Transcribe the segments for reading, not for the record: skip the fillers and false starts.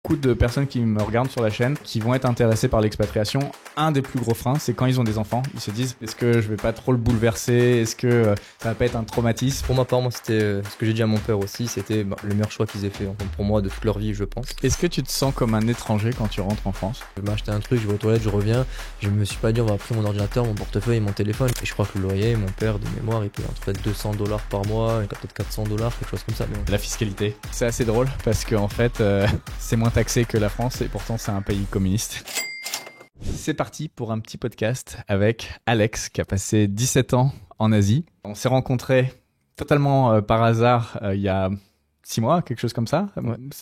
Beaucoup de personnes qui me regardent sur la chaîne qui vont être intéressées par l'expatriation. Un des plus gros freins, c'est quand ils ont des enfants. Ils se disent, est-ce que je vais pas trop le bouleverser? Est-ce que ça va pas être un traumatisme? Pour ma part, moi, c'était ce que j'ai dit à mon père aussi, c'était le meilleur choix qu'ils aient fait pour moi de toute leur vie, je pense. Est-ce que tu te sens comme un étranger quand tu rentres en France? Je vais m'acheter un truc, je vais aux toilettes, je reviens. Je me suis pas dit, on va prendre mon ordinateur, mon portefeuille et mon téléphone. Et je crois que le loyer, mon père, de mémoire, il paye entre peut-être $200 par mois, peut-être $400, quelque chose comme ça. Mais... La fiscalité. C'est assez drôle parce qu'en fait, c'est moins taxé que la France et pourtant c'est un pays communiste. C'est parti pour un petit podcast avec Alex qui a passé 17 ans en Asie. On s'est rencontrés totalement par hasard il y a 6 mois, quelque chose comme ça.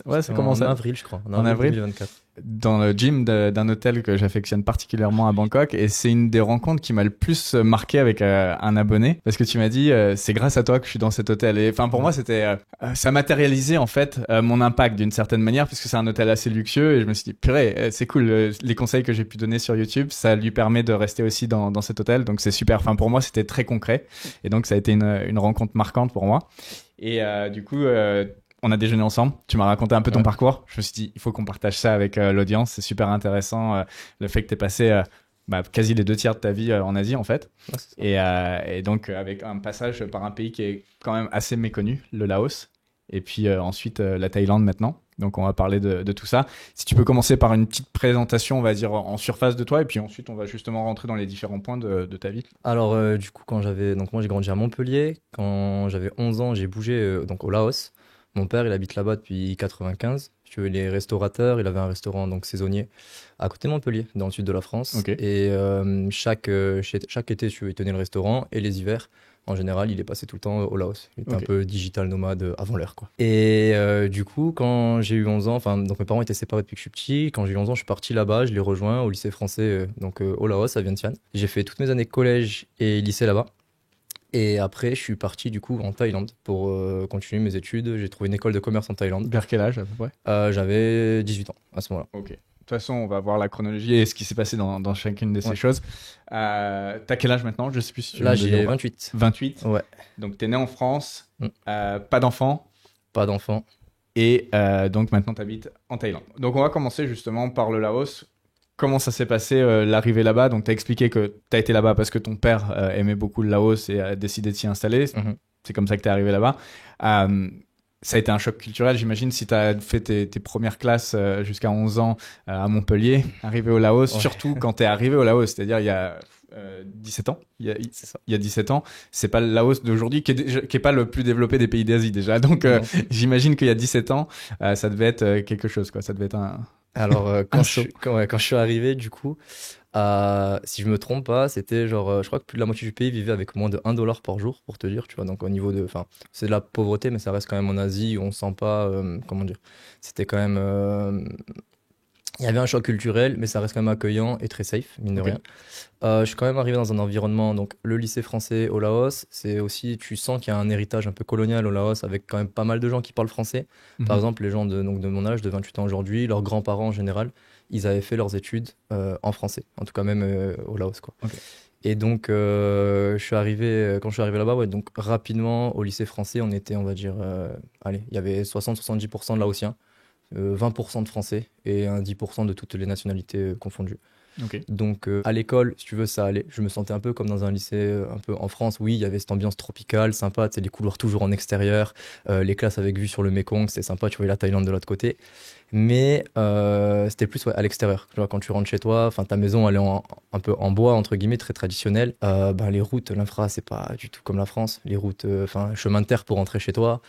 Ouais, ça commence en avril, je crois. En avril 2024. Dans le gym d'un hôtel que j'affectionne particulièrement à Bangkok, et c'est une des rencontres qui m'a le plus marqué avec un abonné, parce que tu m'as dit c'est grâce à toi que je suis dans cet hôtel. Et enfin pour moi c'était ça matérialisait en fait mon impact d'une certaine manière, puisque c'est un hôtel assez luxueux, et je me suis dit purée, c'est cool, les conseils que j'ai pu donner sur YouTube, ça lui permet de rester aussi dans cet hôtel, donc c'est super. Enfin pour moi c'était très concret, et donc ça a été une rencontre marquante pour moi. Et du coup on a déjeuné ensemble, tu m'as raconté un peu ton parcours. Je me suis dit, il faut qu'on partage ça avec l'audience. C'est super intéressant, le fait que tu aies passé quasi les 2 tiers de ta vie en Asie, en fait. Et donc, avec un passage par un pays qui est quand même assez méconnu, le Laos. Et puis ensuite, la Thaïlande maintenant. Donc, on va parler de tout ça. Si tu peux commencer par une petite présentation, on va dire, en surface de toi. Et puis ensuite, on va justement rentrer dans les différents points de ta vie. Alors, du coup, donc moi, j'ai grandi à Montpellier. Quand j'avais 11 ans, j'ai bougé donc au Laos. Mon père, il habite là-bas depuis 95. Il est restaurateur. Il avait un restaurant donc saisonnier à côté de Montpellier, dans le sud de la France. Okay. Et chaque été, il tenait le restaurant. Et les hivers, en général, il est passé tout le temps au Laos. Il était un peu digital nomade avant l'heure, quoi. Et du coup, quand j'ai eu 11 ans, donc mes parents étaient séparés depuis que je suis petit. Quand j'ai eu 11 ans, je suis parti là-bas. Je les rejoins au lycée français, au Laos, à Vientiane. J'ai fait toutes mes années collège et lycée là-bas. Et après, je suis parti du coup en Thaïlande pour continuer mes études. J'ai trouvé une école de commerce en Thaïlande. Vers quel âge à peu près? J'avais 18 ans à ce moment-là. Ok. De toute façon, on va voir la chronologie et ce qui s'est passé dans chacune de ces choses. T'as quel âge maintenant? Je sais plus si tu Là, j'ai 28. 28? Ouais. Donc, t'es né en France, pas d'enfant? Pas d'enfant. Et donc, maintenant, t'habites en Thaïlande. Donc, on va commencer justement par le Laos. Comment ça s'est passé l'arrivée là-bas? Donc, tu as expliqué que tu as été là-bas parce que ton père aimait beaucoup le Laos et a décidé de s'y installer. C'est comme ça que tu es arrivé là-bas. Ça a été un choc culturel, j'imagine, si tu as fait tes premières classes jusqu'à 11 ans à Montpellier, arrivé au Laos, surtout quand tu es arrivé au Laos, c'est-à-dire il y a 17 ans. Il y a 17 ans. C'est pas le Laos d'aujourd'hui qui est pas le plus développé des pays d'Asie déjà. Donc, j'imagine qu'il y a 17 ans, ça devait être quelque chose, quoi. Ça devait être un... Alors, quand je suis arrivé, du coup, si je me trompe pas, c'était genre, je crois que plus de la moitié du pays vivait avec moins de $1 par jour, pour te dire, tu vois. Donc, au niveau c'est de la pauvreté, mais ça reste quand même en Asie où on sent pas, comment dire, c'était quand même, il y avait un choc culturel, mais ça reste quand même accueillant et très safe, mine de rien. Je suis quand même arrivé dans un environnement, donc le lycée français au Laos, c'est aussi, tu sens qu'il y a un héritage un peu colonial au Laos avec quand même pas mal de gens qui parlent français. Par exemple, les gens de mon âge, de 28 ans aujourd'hui, leurs grands-parents en général, ils avaient fait leurs études en français, en tout cas même au Laos, quoi. Et donc, quand je suis arrivé là-bas, donc rapidement au lycée français, on était, on va dire, il y avait 60-70% de Laotiens. 20% de français et 10% de toutes les nationalités confondues. Donc à l'école, si tu veux, ça allait. Je me sentais un peu comme dans un lycée un peu en France. Oui, il y avait cette ambiance tropicale, sympa, tu sais, les couloirs toujours en extérieur, les classes avec vue sur le Mekong, c'est sympa, tu voyais la Thaïlande de l'autre côté. Mais c'était plus à l'extérieur. Tu vois, quand tu rentres chez toi, ta maison elle est un peu en bois, entre guillemets, très traditionnelle. Les routes, l'infra, c'est pas du tout comme la France. Les routes, chemin de terre pour rentrer chez toi.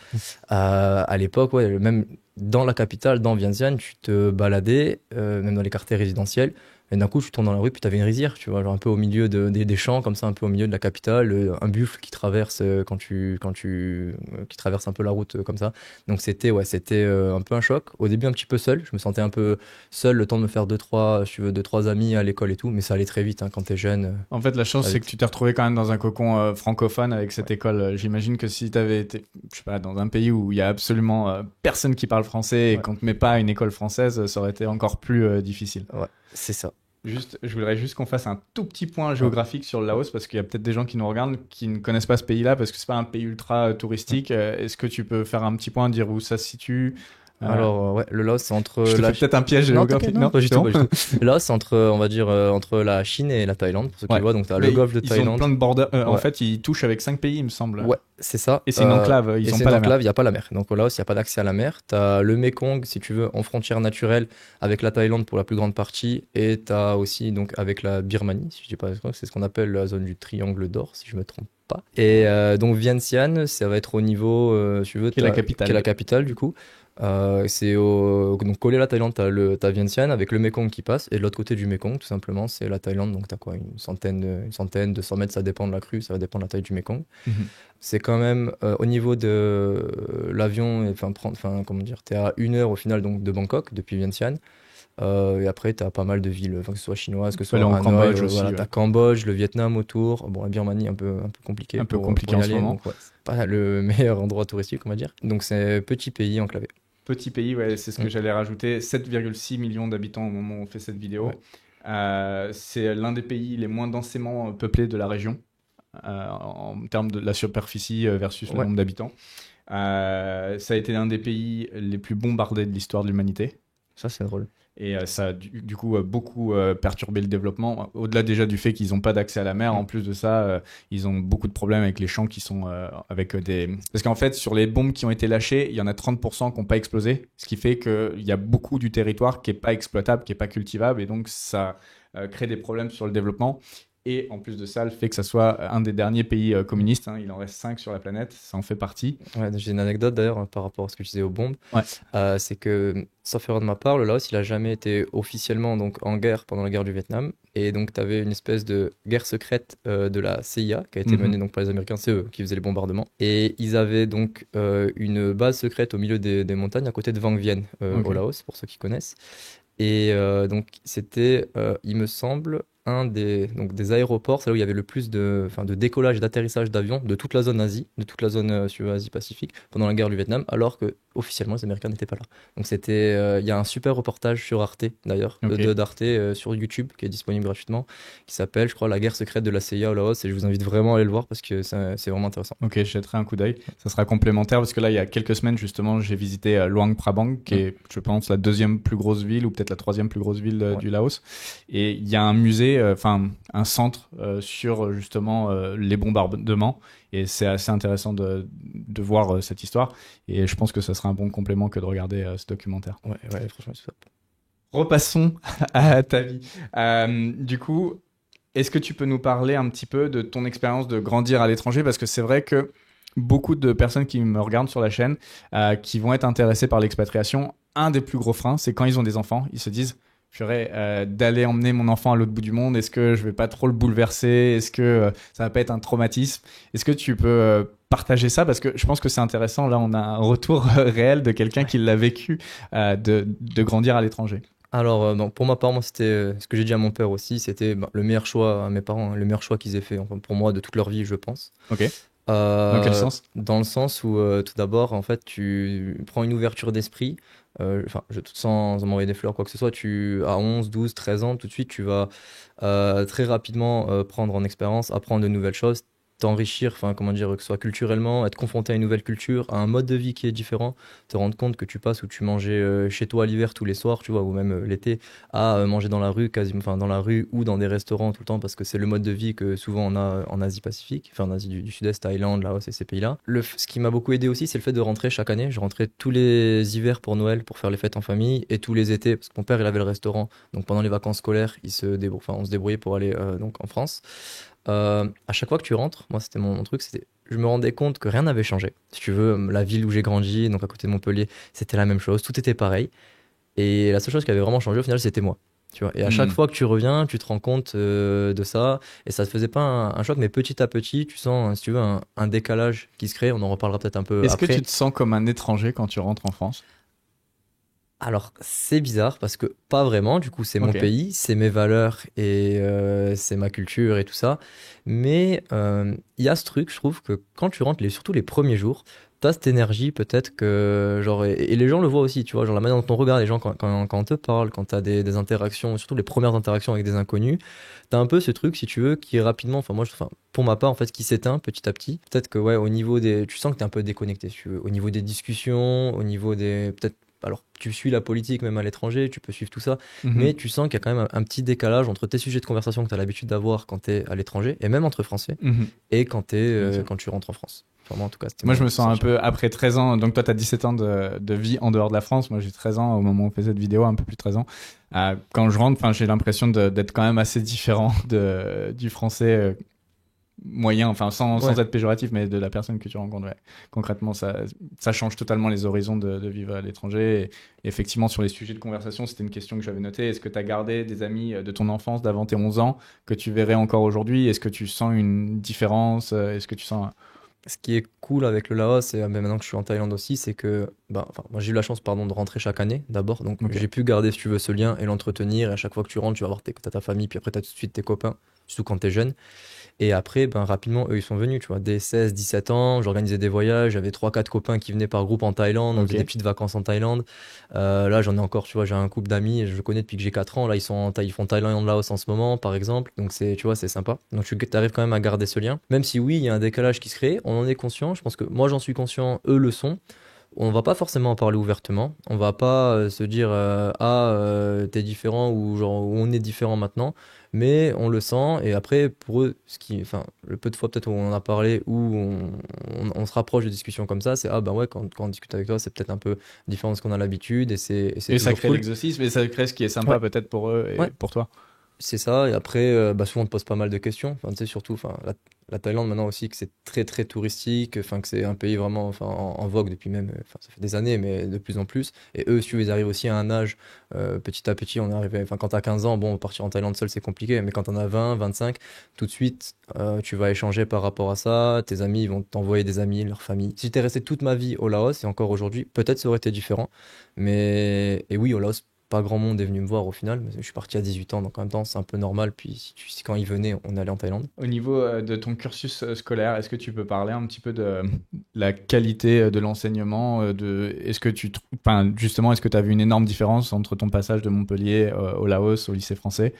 À l'époque, même dans la capitale, dans Vientiane, tu te baladais, même dans les quartiers résidentiels. Et d'un coup, tu tournes dans la rue, puis tu avais une rizière, tu vois, genre un peu au milieu des champs, comme ça, un peu au milieu de la capitale, un buffle qui traverse qui traverse un peu la route comme ça. Donc c'était un peu un choc. Au début, un petit peu seul. Je me sentais un peu seul, le temps de me faire deux, trois amis à l'école et tout, mais ça allait très vite quand t'es jeune. En fait, la chance, c'est que tu t'es retrouvé quand même dans un cocon francophone avec cette école. J'imagine que si t'avais été, je sais pas, dans un pays où il y a absolument personne qui parle français et qu'on te met pas à une école française, ça aurait été encore plus difficile. Ouais, c'est ça. Je voudrais juste qu'on fasse un tout petit point géographique sur le Laos parce qu'il y a peut-être des gens qui nous regardent qui ne connaissent pas ce pays-là parce que c'est pas un pays ultra touristique. Est-ce que tu peux faire un petit point, dire où ça se situe, Alors, ouais, le Laos, c'est entre. Je te fais peut-être un piège Non, géographique. non, pas du c'est tout, bon pas du tout. Le Laos, c'est entre, on va dire, entre la Chine et la Thaïlande, pour ceux qui Ouais. le voient. Donc, t'as Mais le golfe de ils ont Thaïlande. plein de borders. En Ouais. fait, ils touchent avec 5 pays, il me semble. Ouais, c'est ça. Et c'est une enclave, ils et ont c'est pas une la mer. enclave, il n'y a pas la mer. Donc, au Laos, il n'y a pas d'accès à la mer. T'as le Mekong, si tu veux, en frontière naturelle avec la Thaïlande pour la plus grande partie. Et t'as aussi, donc, avec la Birmanie, si je dis pas, c'est ce qu'on appelle la zone du triangle d'or, si je me trompe pas. Et donc, Vientiane, ça va être au niveau, si tu veux, Qui est la capitale. qui est la capitale, du coup. Donc collé à la Thaïlande, t'as Vientiane avec le Mekong qui passe, et de l'autre côté du Mekong, tout simplement, c'est la Thaïlande. Donc t'as quoi, une centaine, 200 mètres, ça dépend de la crue, ça va dépendre de la taille du Mekong. Mhm. C'est quand même au niveau de l'avion, comment dire, t'es à 1 heure au final donc de Bangkok depuis Vientiane. Et après, t'as pas mal de villes, que ce soit chinoises, que ce soit aller en Hanoï, Cambodge aussi, voilà, ouais. t'as Cambodge, le Vietnam autour. Bon, la Birmanie, un peu compliqué. Un peu pour compliqué y en ce aller, moment. donc ouais, c'est pas le meilleur endroit touristique, on va dire. Donc c'est petit pays enclavé. Petit pays, ouais, c'est ce que j'allais rajouter. 7,6 millions d'habitants au moment où on fait cette vidéo. Ouais. C'est l'un des pays les moins densément peuplés de la région en termes de la superficie versus le nombre d'habitants. Ça a été l'un des pays les plus bombardés de l'histoire de l'humanité. Ça, c'est drôle. Et ça a du coup beaucoup perturbé le développement. Au-delà déjà du fait qu'ils n'ont pas d'accès à la mer, en plus de ça, ils ont beaucoup de problèmes avec les champs qui sont avec des... Parce qu'en fait, sur les bombes qui ont été lâchées, il y en a 30% qui n'ont pas explosé, ce qui fait qu'il y a beaucoup du territoire qui n'est pas exploitable, qui n'est pas cultivable, et donc ça crée des problèmes sur le développement. Et en plus de ça, le fait que ça soit un des derniers pays communistes, il en reste 5 sur la planète, ça en fait partie. Ouais, j'ai une anecdote d'ailleurs par rapport à ce que je disais aux bombes. Ouais. C'est que, sauf erreur de ma part, le Laos, il a jamais été officiellement donc, en guerre pendant la guerre du Vietnam. Et donc, tu avais une espèce de guerre secrète de la CIA qui a été menée donc, par les Américains, c'est eux qui faisaient les bombardements. Et ils avaient donc une base secrète au milieu des montagnes à côté de Vang Vieng au Laos, pour ceux qui connaissent. Et donc, c'était, il me semble, un des aéroports, c'est là où il y avait le plus de décollage et d'atterrissage d'avions de toute la zone Asie, de toute la zone Asie-Pacifique pendant la guerre du Vietnam, alors que officiellement les Américains n'étaient pas là. Donc c'était, il y a un super reportage sur Arte d'ailleurs, d'Arte sur YouTube qui est disponible gratuitement, qui s'appelle, je crois, La guerre secrète de la CIA au Laos, et je vous invite vraiment à aller le voir parce que c'est vraiment intéressant. Ok, je jetterai un coup d'œil. Ça sera complémentaire parce que là, il y a quelques semaines justement, j'ai visité Luang Prabang, qui est, je pense, la 2e plus grosse ville ou peut-être la 3e plus grosse ville du Laos. Et il y a un musée, un centre sur justement les bombardements, et c'est assez intéressant de voir cette histoire, et je pense que ça sera un bon complément que de regarder ce documentaire. Ouais, franchement c'est top. Repassons à ta vie. Du coup, est-ce que tu peux nous parler un petit peu de ton expérience de grandir à l'étranger, parce que c'est vrai que beaucoup de personnes qui me regardent sur la chaîne qui vont être intéressées par l'expatriation, un des plus gros freins, c'est quand ils ont des enfants, ils se disent d'aller emmener mon enfant à l'autre bout du monde, est-ce que je vais pas trop le bouleverser, est-ce que ça va pas être un traumatisme? Est-ce que tu peux partager ça, parce que je pense que c'est intéressant, là on a un retour réel de quelqu'un qui l'a vécu, de grandir à l'étranger. Alors, pour ma part, moi, c'était ce que j'ai dit à mon père aussi, c'était le meilleur choix à mes parents, le meilleur choix qu'ils aient fait, enfin, pour moi, de toute leur vie, je pense. Ok. Dans quel sens? Dans le sens où, tout d'abord, en fait, tu prends une ouverture d'esprit. Sans m'envoyer des fleurs, quoi que ce soit, à 11, 12, 13 ans, tout de suite, tu vas très rapidement prendre en expérience, apprendre de nouvelles choses, t'enrichir, que ce soit culturellement, être confronté à une nouvelle culture, à un mode de vie qui est différent, te rendre compte que tu passes où tu mangeais chez toi l'hiver tous les soirs, tu vois, ou même l'été, à manger dans la rue, quasiment, dans la rue ou dans des restaurants tout le temps, parce que c'est le mode de vie que souvent on a en Asie-Pacifique, en Asie du Sud-Est, Thaïlande, Laos et ces pays-là. Ce qui m'a beaucoup aidé aussi, c'est le fait de rentrer chaque année. Je rentrais tous les hivers pour Noël, pour faire les fêtes en famille, et tous les étés, parce que mon père, il avait le restaurant, donc pendant les vacances scolaires, on se débrouillait pour aller donc en France. À chaque fois que tu rentres, moi c'était mon truc, je me rendais compte que rien n'avait changé. Si tu veux, la ville où j'ai grandi, donc à côté de Montpellier, c'était la même chose, tout était pareil. Et la seule chose qui avait vraiment changé au final, c'était moi. Tu vois. Et à chaque fois que tu reviens, tu te rends compte de ça, et ça te faisait pas un choc, mais petit à petit, tu sens, si tu veux, un décalage qui se crée. On en reparlera peut-être un peu après. Est-ce que tu te sens comme un étranger quand tu rentres en France? Alors, c'est bizarre parce que pas vraiment, du coup, c'est mon pays, c'est mes valeurs et c'est ma culture et tout ça. Mais il y a ce truc, je trouve, que quand tu rentres, surtout les premiers jours, t'as cette énergie peut-être que, genre, et les gens le voient aussi, tu vois, genre la manière dont on regarde les gens quand on te parle, quand t'as des interactions, surtout les premières interactions avec des inconnus, t'as un peu ce truc, si tu veux, qui est rapidement, pour ma part, en fait, qui s'éteint petit à petit. Peut-être que, ouais, au niveau tu sens que t'es un peu déconnecté, si tu veux, au niveau des discussions, au niveau peut-être alors tu suis la politique même à l'étranger, tu peux suivre tout ça, mais tu sens qu'il y a quand même un petit décalage entre tes sujets de conversation que tu as l'habitude d'avoir quand tu es à l'étranger, et même entre Français, et quand tu rentres en France. Vraiment, en tout cas, moi, je me sens un peu, après 13 ans, donc toi, tu as 17 ans de vie en dehors de la France. Moi, j'ai 13 ans au moment où on fait cette vidéo, un peu plus de 13 ans. Quand je rentre, j'ai l'impression d'être quand même assez différent du français moyen, sans être péjoratif, mais de la personne que tu rencontres. Ouais. Concrètement, ça change totalement les horizons de vivre à l'étranger. Et effectivement, sur les sujets de conversation, c'était une question que j'avais notée. Est-ce que tu as gardé des amis de ton enfance d'avant tes 11 ans que tu verrais encore aujourd'hui? Est-ce que tu sens une différence? Est-ce que tu sens... Ce qui est cool avec le Laos, et maintenant que je suis en Thaïlande aussi, c'est que moi j'ai eu la chance de rentrer chaque année d'abord. Donc j'ai pu garder, si tu veux, ce lien et l'entretenir. Et à chaque fois que tu rentres, tu vas voir t'as ta famille, puis après tu as tout de suite tes copains, surtout quand tu es jeune. Et après, rapidement, eux, ils sont venus, tu vois, dès 16, 17 ans, j'organisais des voyages, j'avais 3-4 copains qui venaient par groupe en Thaïlande, on faisait des petites vacances en Thaïlande. Là, j'en ai encore, tu vois, j'ai un couple d'amis, je le connais depuis que j'ai 4 ans, là, ils font Thaïlande-Laos en ce moment, par exemple, donc tu vois, c'est sympa. Donc tu arrives quand même à garder ce lien, même si oui, il y a un décalage qui se crée, on en est conscient, je pense que moi, j'en suis conscient, eux le sont. On va pas forcément en parler ouvertement. On va pas se dire t'es différent ou genre on est différent maintenant, mais on le sent. Et après pour eux, le peu de fois peut-être où on en a parlé, où on se rapproche de discussions comme ça, c'est ouais quand on discute avec toi, c'est peut-être un peu différent de ce qu'on a l'habitude et c'est ça crée cool. l'exorcisme et ça crée ce qui est sympa peut-être pour eux et pour toi. C'est ça, et après, souvent on te pose pas mal de questions. Tu sais, surtout, la Thaïlande maintenant aussi, que c'est très très touristique, que c'est un pays vraiment en vogue depuis même, ça fait des années, mais de plus en plus. Et eux, si ils arrivent aussi à un âge, petit à petit, on est arrivé, quand t'as 15 ans, bon, partir en Thaïlande seul, c'est compliqué, mais quand t'en as 20, 25, tout de suite, tu vas échanger par rapport à ça, tes amis, ils vont t'envoyer des amis, leur famille. Si j'étais resté toute ma vie au Laos, et encore aujourd'hui, peut-être ça aurait été différent, et oui, au Laos, pas grand monde est venu me voir au final, mais je suis parti à 18 ans, donc en même temps c'est un peu normal. Puis quand ils venaient, on allait en Thaïlande. Au niveau de ton cursus scolaire, est-ce que tu peux parler un petit peu de la qualité de l'enseignement est-ce que justement, est-ce que tu as vu une énorme différence entre ton passage de Montpellier au Laos, au lycée français?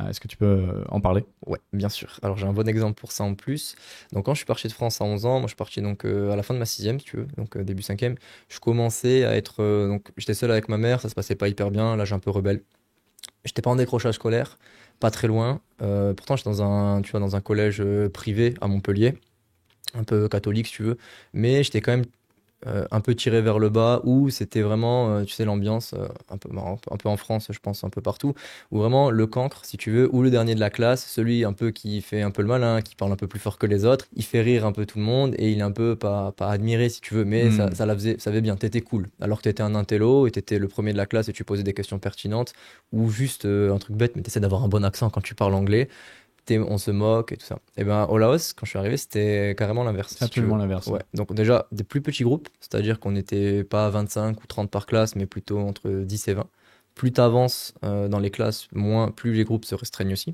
Est-ce que tu peux en parler? Ouais, bien sûr. Alors j'ai un bon exemple pour ça en plus. Donc quand je suis parti de France à 11 ans, moi je suis parti donc à la fin de ma 6e, si tu veux, donc début 5e, je commençais à être... donc j'étais seul avec ma mère, ça se passait pas hyper bien, là j'ai un peu rebelle. J'étais pas en décrochage scolaire, pas très loin. Pourtant j'étais dans un collège privé à Montpellier, un peu catholique si tu veux, mais j'étais quand même un peu tiré vers le bas, où c'était vraiment, tu sais, l'ambiance, un peu en France, je pense, un peu partout, où vraiment le cancre, si tu veux, ou le dernier de la classe, celui un peu qui fait un peu le malin, qui parle un peu plus fort que les autres, il fait rire un peu tout le monde, et il est un peu pas admiré, si tu veux, mais ça faisait bien, t'étais cool. Alors que t'étais un intello, et t'étais le premier de la classe, et tu posais des questions pertinentes, ou juste un truc bête, mais t'essaies d'avoir un bon accent quand tu parles anglais. On se moque et tout ça. Et ben au Laos, quand je suis arrivé, c'était carrément l'inverse. Absolument l'inverse. Ouais. Donc déjà, des plus petits groupes, c'est-à-dire qu'on n'était pas 25 ou 30 par classe, mais plutôt entre 10 et 20. Plus tu avances dans les classes, plus les groupes se restreignent aussi.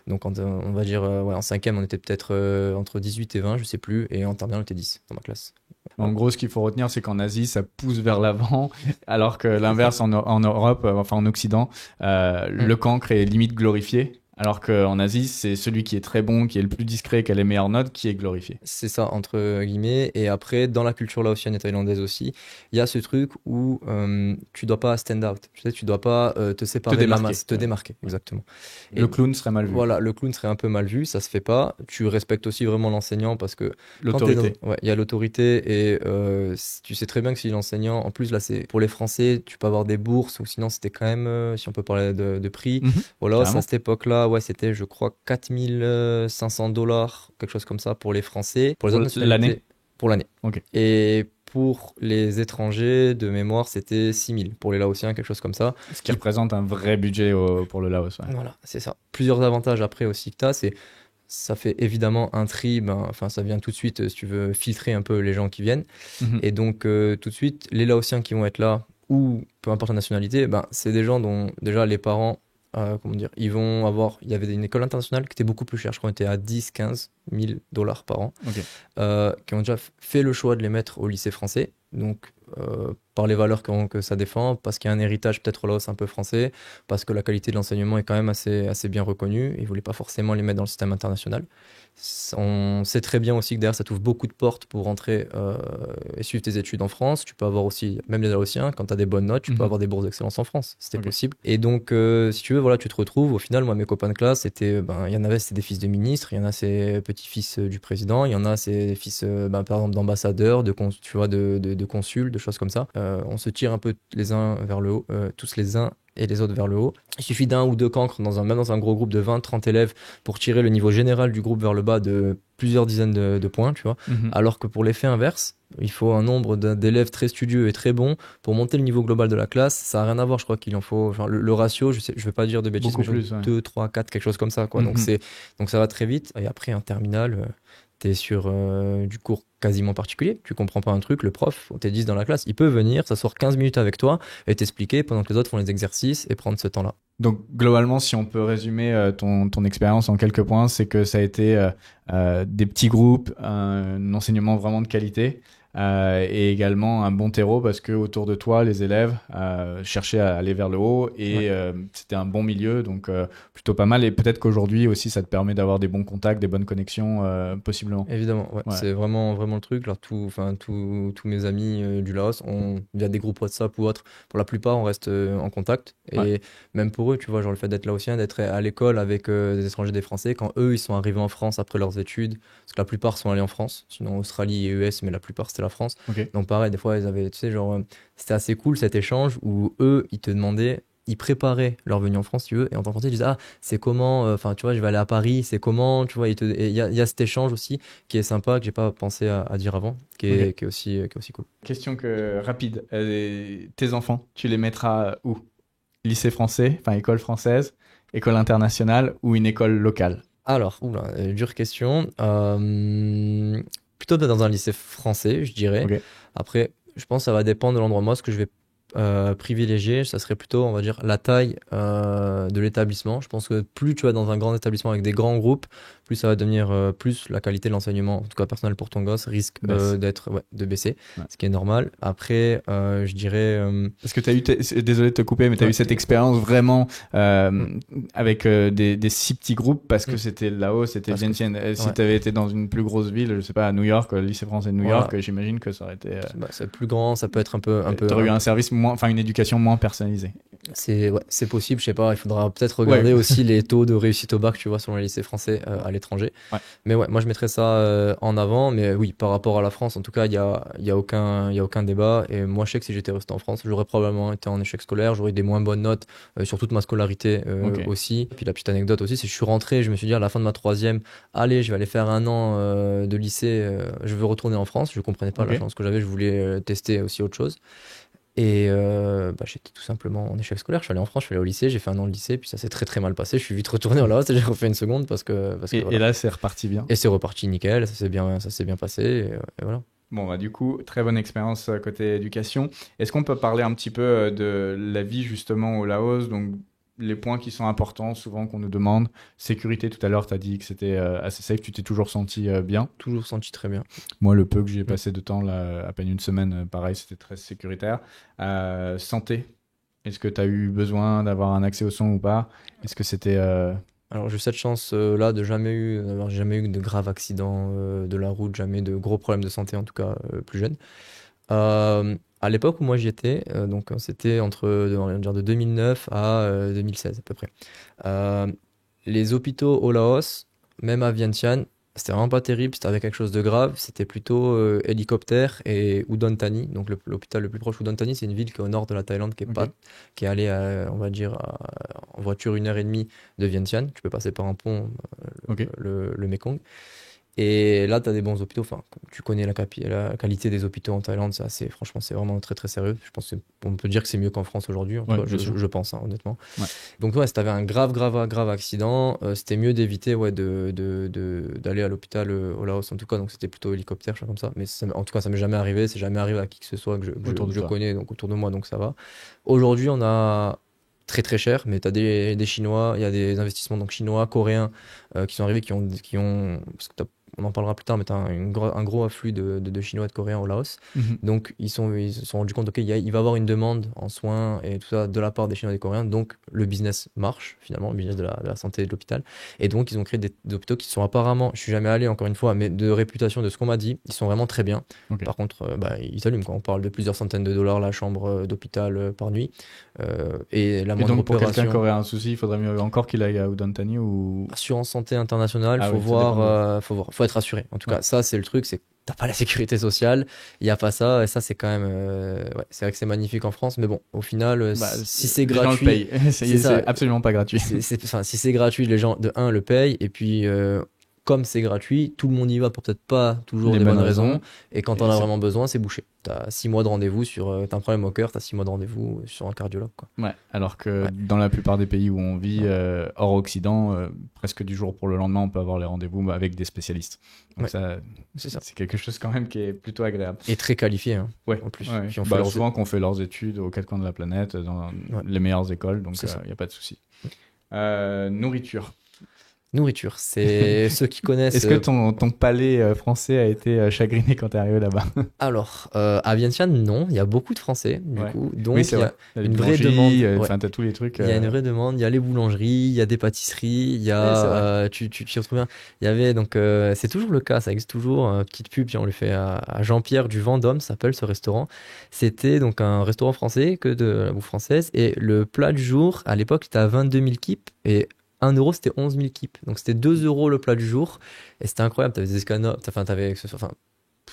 Donc on va dire, en 5e, on était peut-être entre 18 et 20, je sais plus, et en terminale, on était 10 dans ma classe. En gros, ce qu'il faut retenir, c'est qu'en Asie, ça pousse vers l'avant, alors que l'inverse en Europe, en Occident, le cancre est limite glorifié. Alors qu'en Asie, c'est celui qui est très bon, qui est le plus discret, qui a les meilleures notes, qui est glorifié. C'est ça, entre guillemets. Et après, dans la culture laotienne et thaïlandaise aussi, il y a ce truc où tu dois pas stand out. Tu sais, tu dois pas te séparer de la masse, te démarquer, exactement. Le clown serait mal vu. Voilà, le clown serait un peu mal vu, ça se fait pas. Tu respectes aussi vraiment l'enseignant parce que l'autorité. Il y a l'autorité et tu sais très bien que si l'enseignant, en plus là c'est pour les Français, tu peux avoir des bourses ou sinon c'était quand même, si on peut parler de prix, voilà, à cette époque-là, ouais, c'était je crois 4500 $, quelque chose comme ça pour les Français. Pour les autres nationalités, pour l'année. Okay. Et pour les étrangers, de mémoire, c'était 6000. Pour les Laotiens, quelque chose comme ça. Ce qui représente un vrai budget pour le Laos. Ouais. Voilà, c'est ça. Plusieurs avantages après aussi que tu as, ça fait évidemment un tri, ça vient tout de suite, si tu veux, filtrer un peu les gens qui viennent. Et donc, tout de suite, les Laotiens qui vont être là, ou peu importe la nationalité, c'est des gens dont déjà les parents, ils vont avoir... Il y avait une école internationale qui était beaucoup plus chère, je crois qu'on était à 10-15 000 $ par an, qui ont déjà fait le choix de les mettre au lycée français, donc par les valeurs que ça défend, parce qu'il y a un héritage peut-être là un peu français, parce que la qualité de l'enseignement est quand même assez bien reconnue, ils ne voulaient pas forcément les mettre dans le système international. On sait très bien aussi que derrière, ça t'ouvre beaucoup de portes pour rentrer et suivre tes études en France. Tu peux avoir aussi, même les Laotiens, quand tu as des bonnes notes, tu peux avoir des bourses d'excellence en France. C'était possible. Et donc, si tu veux, voilà, tu te retrouves. Au final, moi, mes copains de classe, c'était, il y en avait, c'était des fils de ministres, il y en a, c'est petits-fils du président, il y en a, c'est des fils, par exemple, d'ambassadeurs, tu vois, de consuls, de choses comme ça. On se tire un peu les uns vers le haut, tous les uns et les autres vers le haut. Il suffit d'un ou deux cancres, même dans un gros groupe de 20-30 élèves, pour tirer le niveau général du groupe vers le bas de plusieurs dizaines de points, tu vois. Alors que pour l'effet inverse, il faut un nombre d'élèves très studieux et très bons pour monter le niveau global de la classe. Ça n'a rien à voir, je crois qu'il en faut, genre, le ratio, je vais pas dire de bêtises, beaucoup plus, 2, 3, 4, quelque chose comme ça, quoi. Donc ça va très vite. Et après, en terminale, t'es sur du cours quasiment particulier, tu comprends pas un truc, le prof, t'es 10 dans la classe, il peut venir, s'asseoir 15 minutes avec toi et t'expliquer pendant que les autres font les exercices et prendre ce temps-là. Donc globalement, si on peut résumer ton expérience en quelques points, c'est que ça a été des petits groupes, un enseignement vraiment de qualité, et également un bon terreau parce que autour de toi, les élèves cherchaient à aller vers le haut et c'était un bon milieu, donc plutôt pas mal. Et peut-être qu'aujourd'hui aussi, ça te permet d'avoir des bons contacts, des bonnes connexions, possiblement. Évidemment, c'est vraiment le truc. Alors, tous mes amis du Laos, via des groupes WhatsApp ou autres, pour la plupart, on reste en contact. Et même pour eux, tu vois, genre le fait d'être laotien, d'être à l'école avec des étrangers, des Français, quand eux, ils sont arrivés en France après leurs études, parce que la plupart sont allés en France, sinon Australie et US, mais la plupart c'était la France. Donc pareil, des fois, ils avaient, tu sais, genre, c'était assez cool cet échange où eux, ils te demandaient, ils préparaient leur venue en France, si tu veux, et en tant que Français, ils disaient, ah, c'est comment, enfin, tu vois, je vais aller à Paris, c'est comment, tu vois, et il y a cet échange aussi qui est sympa, que j'ai pas pensé à dire avant, qui est aussi cool. Question rapide, tes enfants, tu les mettras où? Lycée français, enfin école française, école internationale ou une école locale? Alors, dure question. Plutôt dans un lycée français, je dirais. Après, je pense que ça va dépendre de l'endroit. Moi, ce que je vais privilégier, ça serait plutôt, on va dire, la taille de l'établissement. Je pense que plus tu vas dans un grand établissement avec des grands groupes, plus ça va devenir plus la qualité de l'enseignement, en tout cas personnel pour ton gosse, risque de baisser, ce qui est normal. Après, je dirais... Parce que tu as eu, désolé de te couper, mais tu as eu cette expérience vraiment avec des si petits groupes parce que c'était là-haut, c'était Vientiane. Si tu avais été dans une plus grosse ville, je sais pas, à New York, le lycée français de New York, j'imagine que ça aurait été... c'est plus grand, ça peut être un peu... Tu aurais eu un service une éducation moins personnalisée. C'est possible, je sais pas, il faudra peut-être regarder aussi les taux de réussite au bac, tu vois, selon les lycées français à l'étranger. Mais moi je mettrais ça en avant, mais oui, par rapport à la France, en tout cas, il y a aucun débat. Et moi, je sais que si j'étais resté en France, j'aurais probablement été en échec scolaire, j'aurais eu des moins bonnes notes sur toute ma scolarité aussi. Et puis la petite anecdote aussi, c'est que je suis rentré, je me suis dit à la fin de ma troisième, allez, je vais aller faire un an de lycée, je veux retourner en France. Je comprenais pas la chance que j'avais, je voulais tester aussi autre chose. Et j'étais tout simplement en échec scolaire. Je suis allé en France, je suis allé au lycée, j'ai fait un an de lycée, puis ça s'est très très mal passé. Je suis vite retourné en Laos et j'ai refait une seconde parce que et là, c'est reparti bien. Et c'est reparti nickel, ça s'est bien passé et voilà. Bon, du coup, très bonne expérience côté éducation. Est-ce qu'on peut parler un petit peu de la vie justement au Laos? Donc, les points qui sont importants souvent qu'on nous demande. Sécurité, tout à l'heure, tu as dit que c'était assez safe. Tu t'es toujours senti bien? Toujours senti très bien. Moi, le peu que j'ai passé de temps, là, à peine une semaine, pareil, c'était très sécuritaire. Santé, est-ce que tu as eu besoin d'avoir un accès au son ou pas? Est-ce que c'était... Alors, j'ai eu cette chance-là d'avoir jamais eu de graves accidents de la route, jamais de gros problèmes de santé, en tout cas plus jeune. À l'époque où moi j'y étais, donc c'était de 2009 à 2016 à peu près. Les hôpitaux au Laos, même à Vientiane, c'était vraiment pas terrible, c'était avec quelque chose de grave, c'était plutôt hélicoptère et Udon Thani. Donc l'hôpital le plus proche, Udon Thani, c'est une ville qui est au nord de la Thaïlande, qui est allée, on va dire, en voiture 1h30 de Vientiane. Tu peux passer par un pont, le Mekong. Et là, tu as des bons hôpitaux. Enfin, tu connais la qualité des hôpitaux en Thaïlande. Franchement, c'est vraiment très, très sérieux. Je pense qu'on peut dire que c'est mieux qu'en France aujourd'hui. Je pense, je pense, Donc, si tu avais un grave accident, c'était mieux d'éviter d'aller à l'hôpital au Laos, en tout cas. Donc, c'était plutôt hélicoptère, chose comme ça. Mais en tout cas, ça m'est jamais arrivé. C'est jamais arrivé à qui que ce soit que je connais donc, autour de moi. Donc, ça va. Aujourd'hui, on a très très cher, mais tu as des Chinois, il y a des investissements donc chinois, coréens qui sont arrivés, qui ont parce que on en parlera plus tard, mais tu as un gros afflux de Chinois et de Coréens au Laos. Donc, ils se sont rendus compte, OK, il va y avoir une demande en soins et tout ça de la part des Chinois et des Coréens. Donc, le business marche, finalement, le business de la santé et de l'hôpital. Et donc, ils ont créé des hôpitaux qui sont apparemment, je suis jamais allé encore une fois, mais de réputation de ce qu'on m'a dit, ils sont vraiment très bien. Okay. Par contre, ils s'allument quand on parle de plusieurs centaines de dollars la chambre d'hôpital par nuit. Et la moindre donc, pour opération. quelqu'un qui aurait un souci, il faudrait mieux encore qu'il aille à Udon Thani ou. Assurance santé internationale, faut être assuré. En tout cas, ça, c'est le truc, c'est que t'as pas la sécurité sociale, il y a pas ça, et ça, c'est quand même, c'est vrai que c'est magnifique en France, mais bon, au final, si c'est gratuit. Les gens le payent. C'est absolument pas gratuit. Si c'est gratuit, les gens, de un, le payent, et puis, comme c'est gratuit, tout le monde y va pour peut-être pas toujours des bonnes raisons. Et quand on a vraiment besoin, c'est bouché. T'as 6 mois de rendez-vous t'as un problème au cœur, t'as 6 mois de rendez-vous sur un cardiologue, quoi. Ouais, alors que dans la plupart des pays où on vit, hors Occident, presque du jour pour le lendemain, on peut avoir les rendez-vous avec des spécialistes. Donc c'est quelque chose quand même qui est plutôt agréable. Et très qualifié, hein, en plus. Souvent qu'on fait leurs études aux quatre coins de la planète, dans les meilleures écoles, donc il n'y a pas de souci. Nourriture. Nourriture, c'est ceux qui connaissent. Est-ce que ton palais français a été chagriné quand t'es arrivé là-bas? Alors, à Vientiane, non. Il y a beaucoup de Français, du coup. Donc, oui, il y a une vraie demande. Enfin, t'as tous les trucs. Il y a une vraie demande. Il y a les boulangeries, il y a des pâtisseries, il y a. Tu retrouves bien. Il y avait donc. C'est toujours le cas, ça existe toujours. Petite pub, on lui fait à Jean-Pierre du Vendôme, ça s'appelle ce restaurant. C'était donc un restaurant français que de la bouffe française. Et le plat du jour, à l'époque, était à 22 000 kips. Et 1 euro, c'était 11 000 kips. Donc, c'était 2 euros le plat du jour. Et c'était incroyable. T'avais des escalopes, t'avais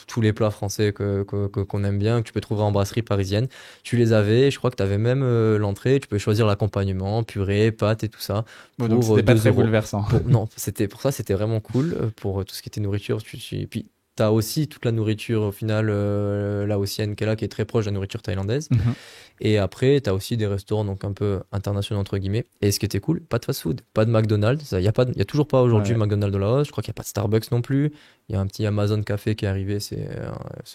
tous les plats français qu'on aime bien, que tu peux trouver en brasserie parisienne. Tu les avais. Je crois que t'avais même l'entrée. Tu peux choisir l'accompagnement, purée, pâtes et tout ça. Donc, c'était pas très bouleversant. Non, pour ça, c'était vraiment cool. Pour tout ce qui était nourriture. Et puis, t'as aussi toute la nourriture, au final, laotienne qui est très proche de la nourriture thaïlandaise. Et après, tu as aussi des restaurants donc un peu internationaux, entre guillemets. Et ce qui était cool, pas de fast-food, pas de McDonald's. Il y a toujours pas aujourd'hui McDonald's au Laos. Je crois qu'il n'y a pas de Starbucks non plus. Il y a un petit Amazon Café qui est arrivé. C'est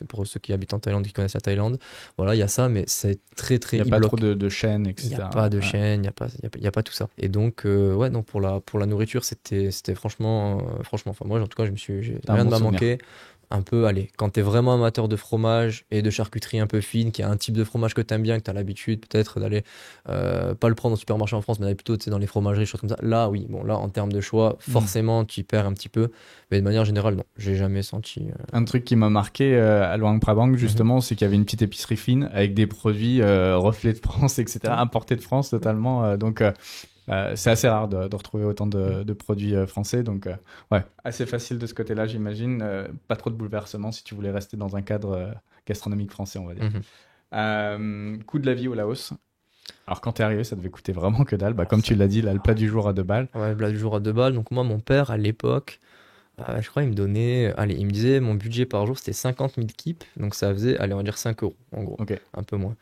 pour ceux qui habitent en Thaïlande, qui connaissent la Thaïlande. Voilà, il y a ça, mais c'est très, très... Il n'y a pas trop de chaînes, etc. Il n'y a pas de chaînes, il n'y a pas tout ça. Et donc, donc pour la nourriture, c'était franchement... enfin, moi, en tout cas, rien ne m'a manqué. Un peu, allez, quand t'es vraiment amateur de fromage et de charcuterie un peu fine, qu'il y a un type de fromage que t'aimes bien, que t'as l'habitude peut-être d'aller, pas le prendre au supermarché en France, mais d'aller plutôt dans les fromageries, choses comme ça. Là, oui, bon, là, en termes de choix, forcément, tu perds un petit peu. Mais de manière générale, non, j'ai jamais senti. Un truc qui m'a marqué à Luang Prabang, justement, c'est qu'il y avait une petite épicerie fine avec des produits reflets de France, etc., importés de France totalement. Donc, c'est assez rare de retrouver autant de produits français, donc assez facile de ce côté-là, j'imagine. Pas trop de bouleversements si tu voulais rester dans un cadre gastronomique français, on va dire. Coût de la vie au Laos. Alors quand t'es arrivé, ça devait coûter vraiment que dalle. Comme tu l'as dit, là, le plat du jour à 2 balles. Ouais, le plat du jour à 2 balles. Donc moi, mon père, à l'époque, je crois il me disait, mon budget par jour, c'était 50 000 kips. Donc ça faisait, on va dire 5 euros, en gros. Okay. Un peu moins.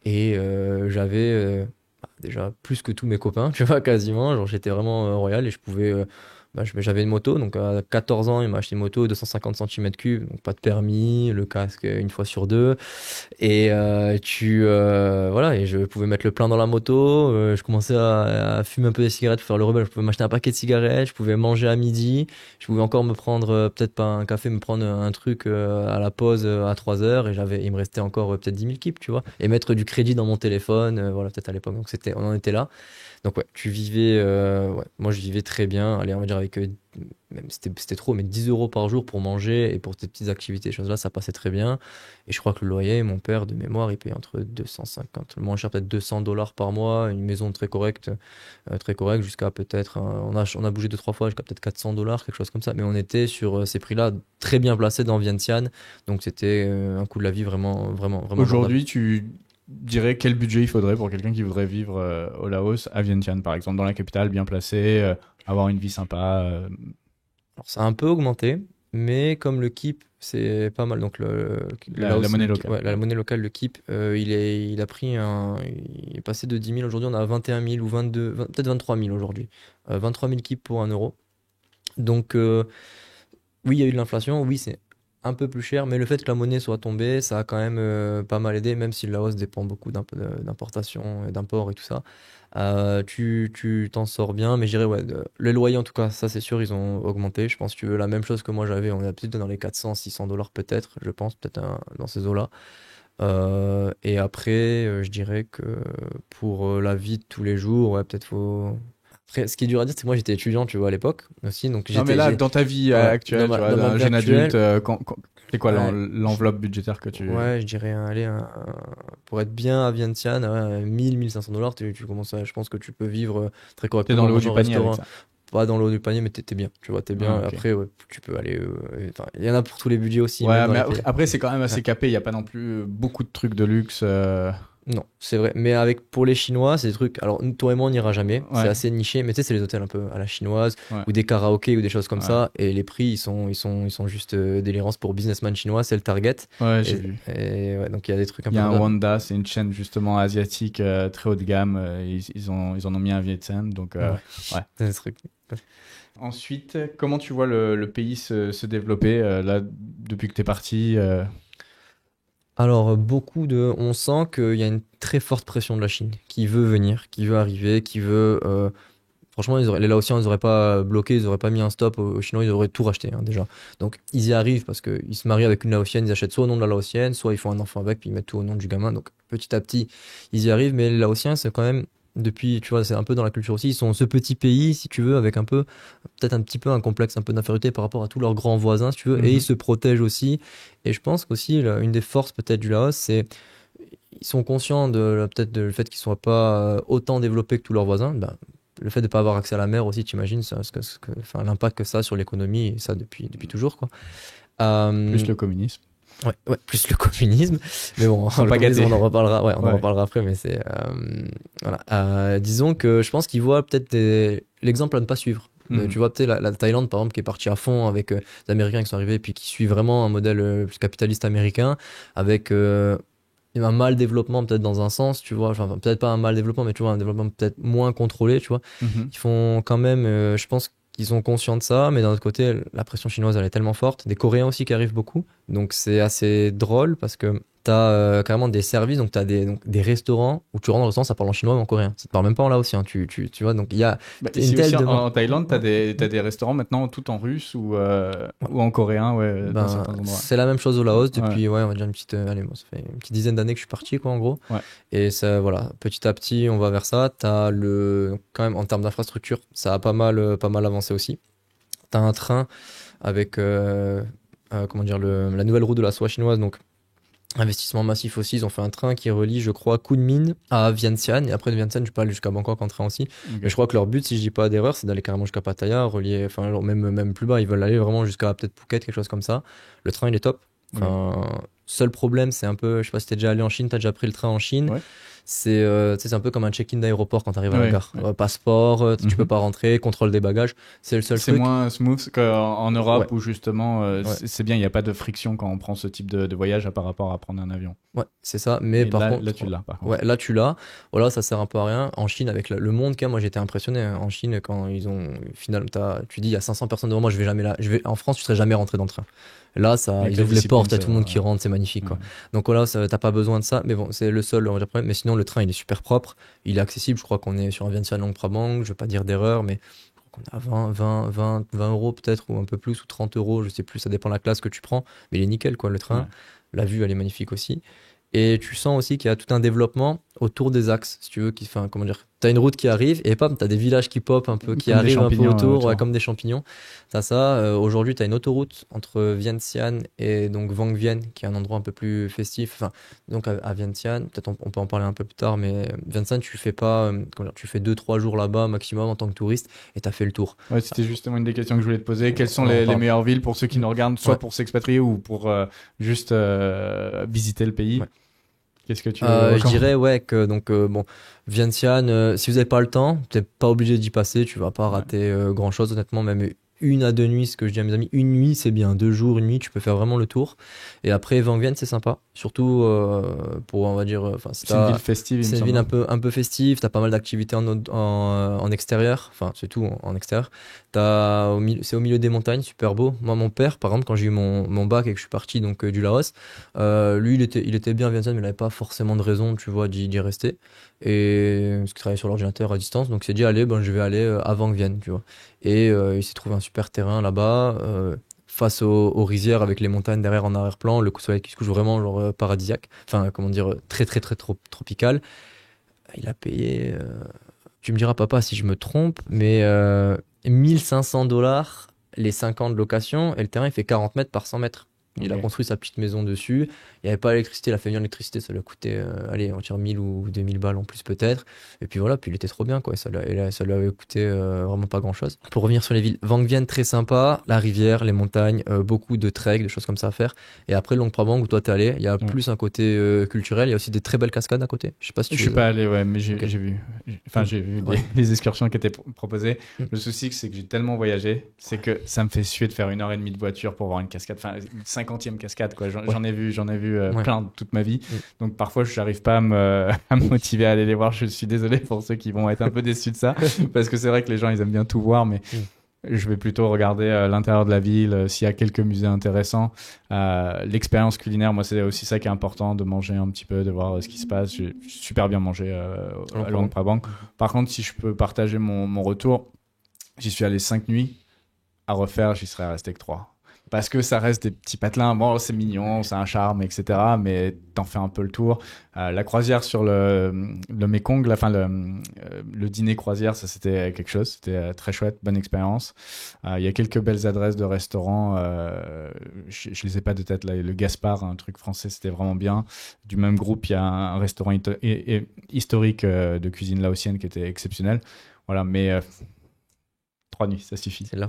Et j'avais... déjà plus que tous mes copains, tu vois, quasiment. Genre, j'étais vraiment royal et je pouvais. J'avais une moto, donc à 14 ans, il m'a acheté une moto 250 cm3, donc pas de permis, le casque une fois sur deux. Et voilà, et je pouvais mettre le plein dans la moto. Je commençais à fumer un peu des cigarettes pour faire le rebelle. Je pouvais m'acheter un paquet de cigarettes, je pouvais manger à midi, je pouvais encore me prendre, peut-être pas un café, me prendre un truc à la pause à 3 heures, et il me restait encore peut-être 10 000 kips, tu vois, et mettre du crédit dans mon téléphone, voilà, peut-être à l'époque. Donc on en était là. Donc tu vivais, moi je vivais très bien. Allez, on va dire avec, même c'était trop, mais 10 euros par jour pour manger et pour tes petites activités, choses là, ça passait très bien. Et je crois que le loyer, mon père de mémoire, il payait entre 250, le moins cher peut-être $200 par mois, une maison très correcte, jusqu'à peut-être, on a bougé 2-3 fois jusqu'à peut-être $400, quelque chose comme ça. Mais on était sur ces prix-là très bien placés dans Vientiane, donc c'était un coût de la vie vraiment, vraiment, vraiment. Aujourd'hui, tu dirais quel budget il faudrait pour quelqu'un qui voudrait vivre au Laos, à Vientiane par exemple, dans la capitale, bien placé, avoir une vie sympa Alors, ça a un peu augmenté, mais comme le KIP, c'est pas mal. Donc la monnaie locale. Ouais, la monnaie locale, le KIP, il est passé de 10 000. Aujourd'hui, on a 21 000 ou 22, peut-être 23 000 aujourd'hui. 23 000 KIP pour 1 euro. Donc, oui, il y a eu de l'inflation. Oui, c'est un peu plus cher, mais le fait que la monnaie soit tombée, ça a quand même pas mal aidé, même si la hausse dépend beaucoup d'importation, et d'import et tout ça. Tu t'en sors bien, mais je dirais, ouais, les loyers en tout cas, ça c'est sûr, ils ont augmenté. Je pense que tu veux la même chose que moi j'avais, on est peut-être dans les 400, 600 dollars peut-être, je pense, peut-être dans ces eaux-là. Et après, je dirais que pour la vie de tous les jours, ouais, peut-être faut. Après, ce qui est dur à dire, c'est que moi j'étais étudiant, tu vois, à l'époque aussi, donc Non, mais là, dans ta vie ouais, actuelle, tu vois, dans ma d'un vie jeune actuelle, adulte, c'est quoi ouais, l'enveloppe budgétaire que tu... ouais, je dirais, allez, pour être bien à Vientiane, ouais, 1000-1500 dollars, tu commences à, je pense que tu peux vivre très T'es dans correctement, le haut manger du au panier avec restaurant, ça. pas dans le haut du panier, mais t'es bien, tu vois, t'es bien. Ah, ok. Après, ouais, tu peux aller, enfin, il y en a pour tous les budgets aussi, même Ouais, dans mais les pays. après, c'est quand même Ouais. assez capé. Il n'y a pas non plus beaucoup de trucs de luxe. Non, c'est vrai. Mais pour les Chinois, c'est des trucs. Alors, toi et moi, on n'ira jamais. C'est Ouais, assez niché. Mais tu sais, c'est les hôtels un peu à la chinoise ouais, ou des karaokés ou des choses comme ouais. ça. Et les prix, ils sont juste délirants pour businessman chinois. C'est le target. Ouais, j'ai Et, vu. et ouais, donc, il y a des trucs un Il y peu a comme un ça. Wanda, c'est une chaîne justement asiatique très haut de gamme. Ils en ont mis un Vietnam. Donc, Ouais, ouais. c'est des trucs. Ensuite, comment tu vois le pays se développer là, depuis que tu es parti Alors, on sent qu'il y a une très forte pression de la Chine qui veut venir, qui veut arriver, qui veut. Franchement, les Laotiens, ils n'auraient pas bloqué, ils n'auraient pas mis un stop aux Chinois, ils auraient tout racheté hein, déjà. Donc, ils y arrivent parce qu'ils se marient avec une Laotienne, ils achètent soit au nom de la Laotienne, soit ils font un enfant avec, puis ils mettent tout au nom du gamin. Donc, petit à petit, ils y arrivent. Mais les Laotiens, c'est quand même, depuis, tu vois, c'est un peu dans la culture aussi, ils sont ce petit pays, si tu veux, avec un peu, peut-être un petit peu un complexe, un peu d'infériorité par rapport à tous leurs grands voisins, si tu veux, et ils Mhm. se protègent aussi. Et je pense qu'aussi, une des forces peut-être du Laos, c'est ils sont conscients peut-être du fait qu'ils soient pas autant développés que tous leurs voisins. Ben, le fait de ne pas avoir accès à la mer aussi, t'imagines, enfin, l'impact que ça a sur l'économie, et ça depuis toujours, quoi. Plus Euh, le communisme. ouais, ouais, plus le communisme. Mais bon, Ils sont le pas communisme, gâtés. on en reparlera, ouais, on en Ouais. reparlera après, mais c'est. Voilà. Disons que je pense qu'ils voient peut-être l'exemple à ne pas suivre. Mhm. Tu vois, peut-être la Thaïlande, par exemple, qui est partie à fond avec les Américains qui sont arrivés, puis qui suit vraiment un modèle plus capitaliste américain, avec un mal développement peut-être dans un sens, tu vois, enfin peut-être pas un mal développement, mais tu vois, un développement peut-être moins contrôlé, tu vois. Mhm. Ils font quand même, je pense qu'ils sont conscients de ça, mais d'un autre côté, la pression chinoise, elle est tellement forte. Des Coréens aussi qui arrivent beaucoup, donc c'est assez drôle parce que t'as carrément des services, donc t'as des restaurants où tu rentres dans le restaurant, ça parle en chinois ou en coréen. Ça te parle même pas en laotien, tu vois, donc il y a Bah, une ici aussi telle en, demande. en Thaïlande, Ouais. t'as des restaurants maintenant tout en russe ou en coréen, ouais, dans Ben, certains endroits. c'est la même chose au Laos Ouais, depuis, ouais, on va dire une petite, allez, bon, ça fait une petite dizaine d'années que je suis parti, quoi, en gros. ouais. Et ça, voilà, petit à petit, on va vers ça. Quand même, en termes d'infrastructure, ça a pas mal avancé aussi. T'as un train avec, comment dire, la nouvelle route de la soie chinoise, donc investissement massif aussi. Ils ont fait un train qui relie, je crois, Kunming à Vientiane. Et après de Vientiane, tu peux aller jusqu'à Bangkok en train aussi. Mais je Ok. crois que leur but, si je dis pas d'erreur, c'est d'aller carrément jusqu'à Pattaya, relier, enfin, genre même plus bas. Ils veulent aller vraiment jusqu'à peut-être Phuket, quelque chose comme ça. Le train, il est top. Ok. Enfin, seul problème, c'est un peu, je sais pas si t'es déjà allé en Chine, t'as déjà pris le train en Chine. Ouais. Tu sais, c'est un peu comme un check-in d'aéroport quand t'arrives à la Ouais, gare. ouais. Passeport, tu peux Mhm. pas rentrer, contrôle des bagages. C'est le seul C'est truc. moins smooth qu'en Ouais, Europe où justement ouais, c'est bien, il n'y a pas de friction quand on prend ce type de voyage par rapport à prendre un avion. ouais, c'est ça. Mais Et par là contre, tu l'as par ouais, contre. là tu l'as. Voilà, ça sert un peu à rien. En Chine, avec le monde qu'il y a, moi j'étais impressionné. Hein. En Chine, quand ils ont, finalement, tu dis il y a 500 personnes devant moi, je vais jamais là. En France, tu serais jamais rentré dans le train. Là, Avec ils la ouvrent les discipline, portes, il y a ça tout le monde va. qui rentre, c'est magnifique, Ouais. quoi. Donc voilà, t'as pas besoin de ça. Mais bon, c'est le seul, on va dire, problème. Mais sinon, le train, il est super propre. Il est accessible. Je crois qu'on est sur un Vientiane Nong Prabang. Je vais pas dire d'erreur, mais je crois qu'on est à 20 euros peut-être, ou un peu plus, ou 30 euros, je sais plus. Ça dépend de la classe que tu prends. Mais il est nickel, quoi, le Ouais. train. La vue, elle est magnifique aussi. Et tu sens aussi qu'il y a tout un développement autour des axes, si tu veux, enfin, comment dire, t'as une route qui arrive et pam, t'as des villages qui pop un peu, qui Comme des arrivent un peu champignons autour, ouais, autour. comme des champignons. T'as ça. Aujourd'hui, t'as une autoroute entre Vientiane et donc Vang Vienne, qui est un endroit un peu plus festif. Enfin, donc à Vientiane, peut-être on peut en parler un peu plus tard, mais Vientiane, tu fais pas, comment dire, tu fais 2-3 jours là-bas maximum en tant que touriste et t'as fait le tour. Ouais, c'était justement une des questions que je voulais te poser. Quelles sont On en les parle. meilleures villes pour ceux qui nous regardent, soit Ouais. pour s'expatrier ou pour juste visiter le pays? Ouais. Qu'est-ce que tu Je recommandes? dirais ouais que donc bon Vientiane si vous n'avez pas le temps t'es pas obligé d'y passer tu vas pas Ouais. rater grand chose honnêtement même 1 à 2 nuits, ce que je dis à mes amis. Une nuit, c'est bien. 2 jours, une nuit, tu peux faire vraiment le tour. Et après, Van Vienne, c'est sympa. Surtout pour, on va dire... c'est une ville festive, c'est une ville un peu festive. Tu as pas mal d'activités en extérieur. Enfin, c'est tout en extérieur. C'est au milieu des montagnes, super beau. Moi, mon père, par exemple, quand j'ai eu mon bac et que je suis parti donc, du Laos, lui, il était bien à Vientiane, mais il n'avait pas forcément de raison, tu vois, d'y rester. Et parce qu'il travaillait sur l'ordinateur à distance, donc il s'est dit, allez, ben, je vais aller à Van Vienne, tu vois. Et il s'est trouvé un super terrain là-bas, face aux rizières avec les montagnes derrière en arrière-plan, le soleil qui se couche vraiment genre paradisiaque, enfin, comment dire, très, très, très, tropical. Il a payé, tu me diras, papa, si je me trompe, mais 1 500 $ les 5 ans de location, et le terrain, il fait 40 mètres par 100 mètres. Il a construit sa petite maison dessus. Il n'y avait pas d'électricité. Il a fait venir l'électricité. Ça lui a coûté, allez, on tire 1000 ou 2000 balles en plus peut-être. Et puis voilà, puis il était trop bien, quoi. Ça lui avait coûté vraiment pas grand-chose. Pour revenir sur les villes, Van Vienne, très sympa. La rivière, les montagnes, beaucoup de trek, de choses comme ça à faire. Et après, Luang Prabang, où toi t'es allé, il y a plus un côté culturel. Il y a aussi des très belles cascades à côté. Je sais pas si Je suis pas allé, ouais, mais j'ai vu. Enfin, j'ai vu les excursions qui étaient proposées. Le souci, c'est que j'ai tellement voyagé, c'est que ça me fait suer de faire 1h30 de voiture pour voir une cascade. Enfin, 50e cascade, quoi. J'en ai vu plein toute ma vie. Donc parfois, je n'arrive pas à me motiver à aller les voir. Je suis désolé pour ceux qui vont être un peu déçus de ça, parce que c'est vrai que les gens, ils aiment bien tout voir, mais je vais plutôt regarder l'intérieur de la ville, s'il y a quelques musées intéressants. L'expérience culinaire, moi, c'est aussi ça qui est important, de manger un petit peu, de voir ce qui se passe. J'ai super bien mangé à Luang Prabang. Par contre, si je peux partager mon retour, j'y suis allé 5 nuits. À refaire, j'y serais resté que 3. Parce que ça reste des petits patelins. Bon, c'est mignon, c'est un charme, etc. Mais t'en fais un peu le tour. La croisière sur le Mekong, le dîner croisière, ça c'était quelque chose. C'était très chouette, bonne expérience. Il y a quelques belles adresses de restaurants. Je les ai pas de tête là. Le Gaspard, un truc français, c'était vraiment bien. Du même groupe, il y a un restaurant historique de cuisine laotienne qui était exceptionnel. Voilà, mais 3 nuits, ça suffit. C'est là.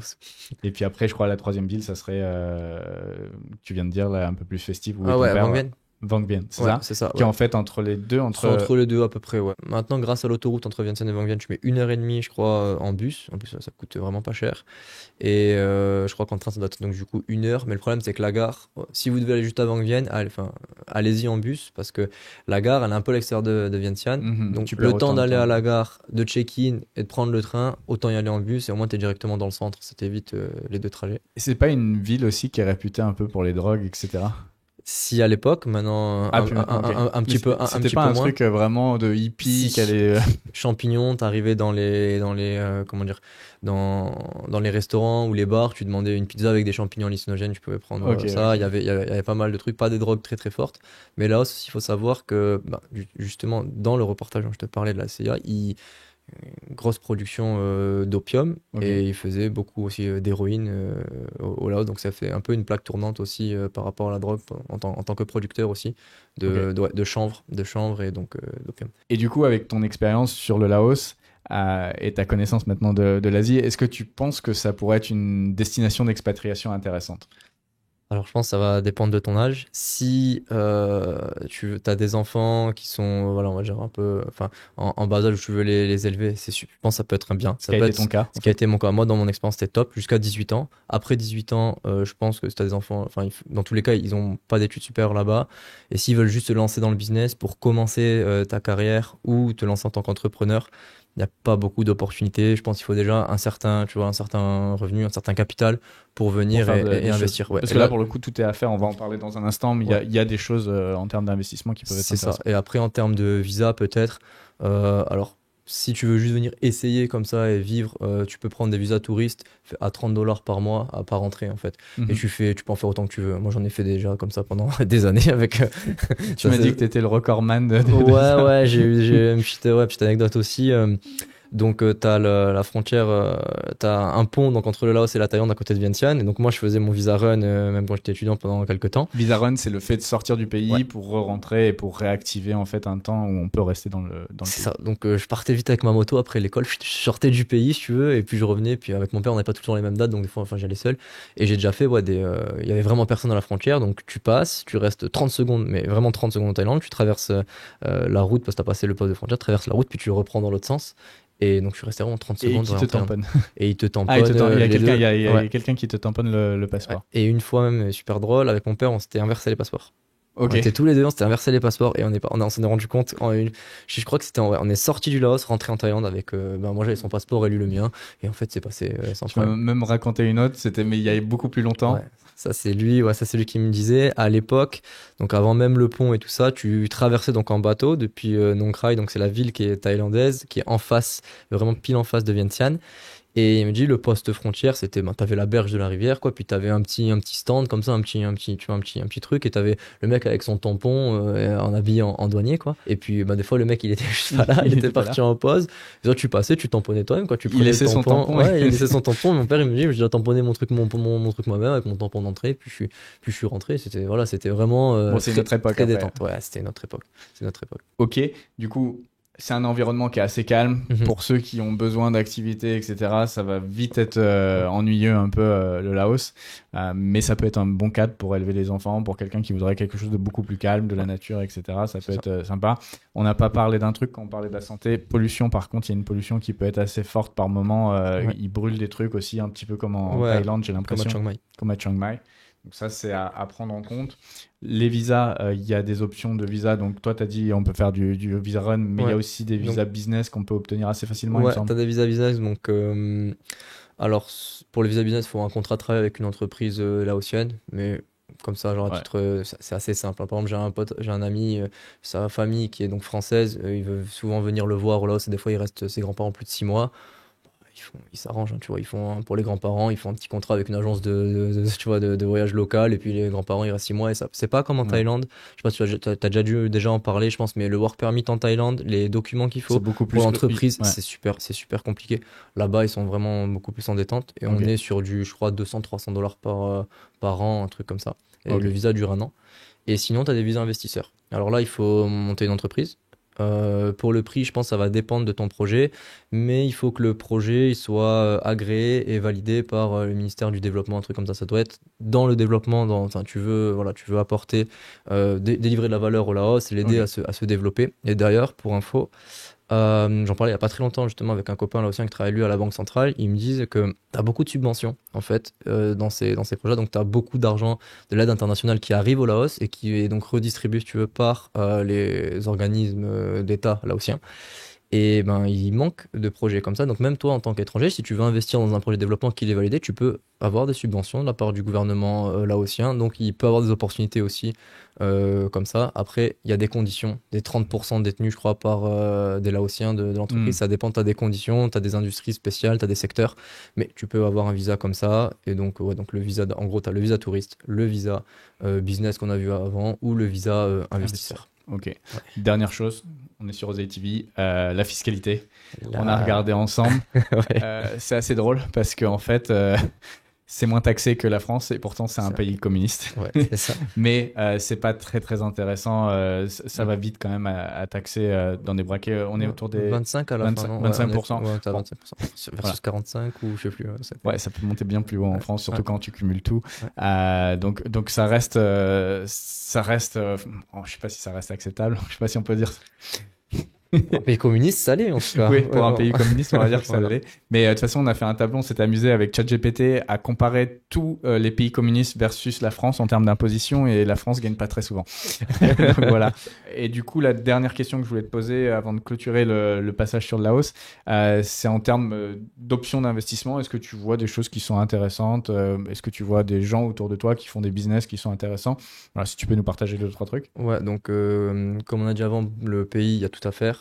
Et puis après, je crois la 3e ville, ça serait, tu viens de dire, là, un peu plus festive. Ah ouais, Van Vienne. Van Vienne, c'est ouais, ça. C'est ça. Qui est en fait entre les deux. Entre les deux à peu près, ouais. Maintenant, grâce à l'autoroute entre Vientiane et Van Vienne, tu mets 1h30, je crois, en bus. En plus, ça coûte vraiment pas cher. Et je crois qu'en train, ça doit être donc du coup 1 heure. Mais le problème, c'est que la gare, si vous devez aller juste à Van Vienne, allez-y en bus, parce que la gare, elle est un peu à l'extérieur de Vientiane. Donc le temps d'aller à la gare, de check-in et de prendre le train, autant y aller en bus. Et au moins, t'es directement dans le centre. Ça t'évite les 2 trajets. Et c'est pas une ville aussi qui est réputée un peu pour les drogues, etc. Si à l'époque, maintenant un petit peu moins. C'était pas un truc vraiment de hippie qui allait champignons, t'arrivais dans les comment dire, dans les restaurants ou les bars, tu demandais une pizza avec des champignons hallucinogènes, tu pouvais prendre ça. Il y avait pas mal de trucs, pas des drogues très très fortes. Mais là aussi, il faut savoir que justement dans le reportage dont je te parlais de la CIA, grosse production d'opium et il faisait beaucoup aussi d'héroïne au Laos, donc ça fait un peu une plaque tournante aussi par rapport à la drogue en tant que producteur aussi de chanvre et donc d'opium. Et du coup, avec ton expérience sur le Laos et ta connaissance maintenant de l'Asie, est-ce que tu penses que ça pourrait être une destination d'expatriation intéressante? Alors, je pense que ça va dépendre de ton âge. Si tu as des enfants qui sont, voilà, on va dire un peu, enfin, en bas âge où tu veux les élever, je pense que ça peut être bien. Ça peut être ton cas. Ce qui a été mon cas. Moi, dans mon expérience, c'était top jusqu'à 18 ans. Après 18 ans, je pense que si tu as des enfants, enfin, dans tous les cas, ils n'ont pas d'études supérieures là-bas. Et s'ils veulent juste se lancer dans le business pour commencer ta carrière ou te lancer en tant qu'entrepreneur, il n'y a pas beaucoup d'opportunités. Je pense qu'il faut déjà un certain revenu, un certain capital pour venir et investir. Ouais. Parce que là, pour le coup, tout est à faire. On va en parler dans un instant, mais il y a des choses en termes d'investissement qui peuvent être intéressantes. C'est ça. Et après, en termes de visa, peut-être. Alors, si tu veux juste venir essayer comme ça et vivre, tu peux prendre des visas touristes à 30 $ par mois à pas rentrer en fait. Et tu peux en faire autant que tu veux. Moi j'en ai fait déjà comme ça pendant des années avec. Tu m'as dit que tu étais le recordman Ouais, j'ai une petite anecdote aussi. Donc t'as la frontière, t'as un pont donc entre le Laos et la Thaïlande à côté de Vientiane. Et donc moi je faisais mon visa run même quand j'étais étudiant pendant quelques temps. Visa run, c'est le fait de sortir du pays pour rentrer et pour réactiver en fait un temps où on peut rester dans le pays. C'est ça. Donc je partais vite avec ma moto après l'école, je sortais du pays si tu veux et puis je revenais. Puis avec mon père on n'avait pas tout le temps les mêmes dates donc des fois j'allais seul. Et j'ai déjà fait il y avait vraiment personne à la frontière donc tu passes, tu restes 30 secondes mais vraiment 30 secondes en Thaïlande, tu traverses la route parce que t'as passé le poste de frontière, tu traverses la route puis tu reprends dans l'autre sens. Et donc je suis resté vraiment 30 Et secondes. qui te tamponne. Et il te tamponne. Ah, il y a quelqu'un, il y a ouais. quelqu'un qui te tamponne le passeport. Ouais. Et une fois même, super drôle, avec mon père, on s'était inversé les passeports. Ok. On était tous les deux, on s'était inversé les passeports et on s'en est rendu compte. Je crois que on est sorti du Laos, rentré en Thaïlande avec. Moi j'avais son passeport et lui le mien. Et en fait, c'est passé sans Tu m'as problème. même raconté une autre, mais il y a beaucoup plus longtemps. Ouais. Ça c'est lui, qui me disait à l'époque, donc avant même le pont et tout ça, tu traversais donc en bateau depuis Nong Krai, donc c'est la ville qui est thaïlandaise, qui est en face, vraiment pile en face de Vientiane. Et il me dit le poste frontière, c'était, t'avais la berge de la rivière, quoi, puis t'avais un petit stand comme ça, tu vois, un petit truc, et t'avais le mec avec son tampon, en habillé en douanier, quoi. Et puis, des fois, le mec, il était juste pas là, il était parti en pause. Et toi, tu passais, tu tamponnais toi-même, quoi, tu Il prenais laissait le son tampon. Ouais, il laissait son tampon. Mon père, il me dit, j'ai déjà tamponné mon truc moi-même avec mon tampon d'entrée, puis je suis rentré. C'était vraiment, Bon, c'est notre époque. très détente. Ouais, c'était notre époque. C'est notre époque. Ok, du coup, c'est un environnement qui est assez calme. Mhm. Pour ceux qui ont besoin d'activités, etc., ça va vite être ennuyeux un peu le Laos. Mais ça peut être un bon cadre pour élever les enfants, pour quelqu'un qui voudrait quelque chose de beaucoup plus calme, de la nature, etc. Ça peut être sympa. On n'a pas parlé d'un truc quand on parlait de la santé. Pollution, par contre, il y a une pollution qui peut être assez forte par moment. Ils brûlent des trucs aussi, un petit peu comme en Thaïlande, j'ai l'impression. Comme à Chiang Mai. Comme à Chiang Mai. Donc ça, c'est à prendre en compte. Les visas, il y a des options de visa. Donc toi, tu as dit on peut faire du visa run, mais il y a aussi des visas business qu'on peut obtenir assez facilement, il me Ouais, semble. tu as des visas business. Donc, alors, pour le visa business, il faut un contrat de travail avec une entreprise laotienne. Mais comme ça, genre à titre, c'est assez simple. Par exemple, j'ai un ami, sa famille qui est donc française. Il veut souvent venir le voir au Laos. Et des fois, il reste ses grands-parents plus de 6 mois. Ils s'arrangent, hein, tu vois, pour les grands-parents, ils font un petit contrat avec une agence tu vois, de voyage local, et puis les grands-parents, ils restent 6 mois, et ça, c'est pas comme en Thaïlande. Je sais pas si t'as déjà déjà en parler, je pense, mais le work permit en Thaïlande, les documents qu'il faut beaucoup plus pour l'entreprise, ouais. c'est super compliqué. Là-bas, ils sont vraiment beaucoup plus en détente, et on est sur je crois, 200-300 $ par an, un truc comme ça. Et le visa dure 1 an. Et sinon, t'as des visas investisseurs. Alors là, il faut monter une entreprise. Pour le prix, je pense que ça va dépendre de ton projet, mais il faut que le projet il soit agréé et validé par le ministère du Développement, un truc comme ça. Ça doit être dans le développement, enfin, tu veux apporter, délivrer de la valeur au Laos, l'aider à se développer. Et d'ailleurs, pour info, j'en parlais il n'y a pas très longtemps justement avec un copain laotien qui travaille lui à la Banque Centrale. Ils me disent que tu as beaucoup de subventions en fait dans ces projets. Donc tu as beaucoup d'argent de l'aide internationale qui arrive au Laos et qui est donc redistribué, si tu veux, par les organismes d'État laotiens. Et ben, il manque de projets comme ça. Donc même toi, en tant qu'étranger, si tu veux investir dans un projet de développement qui est validé, tu peux avoir des subventions de la part du gouvernement laotien. Donc il peut avoir des opportunités aussi comme ça. Après, il y a des conditions, des 30% détenus, je crois, par des Laotiens de l'entreprise. Ça dépend, tu as des conditions, tu as des industries spéciales, tu as des secteurs. Mais tu peux avoir un visa comme ça. Et donc, donc le visa, en gros, tu as le visa touriste, le visa business qu'on a vu avant ou le visa investisseur. Ok. Ouais. Dernière chose, on est sur Osei TV, la fiscalité. On a regardé ensemble. C'est assez drôle parce qu'en fait, c'est moins taxé que la France et pourtant c'est un pays communiste. Ouais, c'est ça. Mais c'est pas très très intéressant. Ça va vite quand même à taxer dans des braquets. On est autour des 25 à la 25, fin, non 25%. Ouais, 25% versus 45 ou je sais plus. Ouais, ça peut monter bien plus haut en France, surtout quand tu cumules tout. Ouais. Donc ça reste, je sais pas si ça reste acceptable. Je sais pas si on peut dire. Un pays communiste, ça l'est en tout cas. Oui, pour un pays communiste, on va dire que ça l'est. Mais de toute façon, on a fait un tableau, on s'est amusé avec ChatGPT à comparer tous les pays communistes versus la France en termes d'imposition et la France gagne pas très souvent. Donc, voilà. Et du coup, la dernière question que je voulais te poser avant de clôturer le passage sur le Laos, c'est en termes d'options d'investissement. Est-ce que tu vois des choses qui sont intéressantes? Est-ce que tu vois des gens autour de toi qui font des business qui sont intéressants? Voilà, si tu peux nous partager 2-3 trucs. Ouais, donc comme on a dit avant, le pays, il y a tout à faire.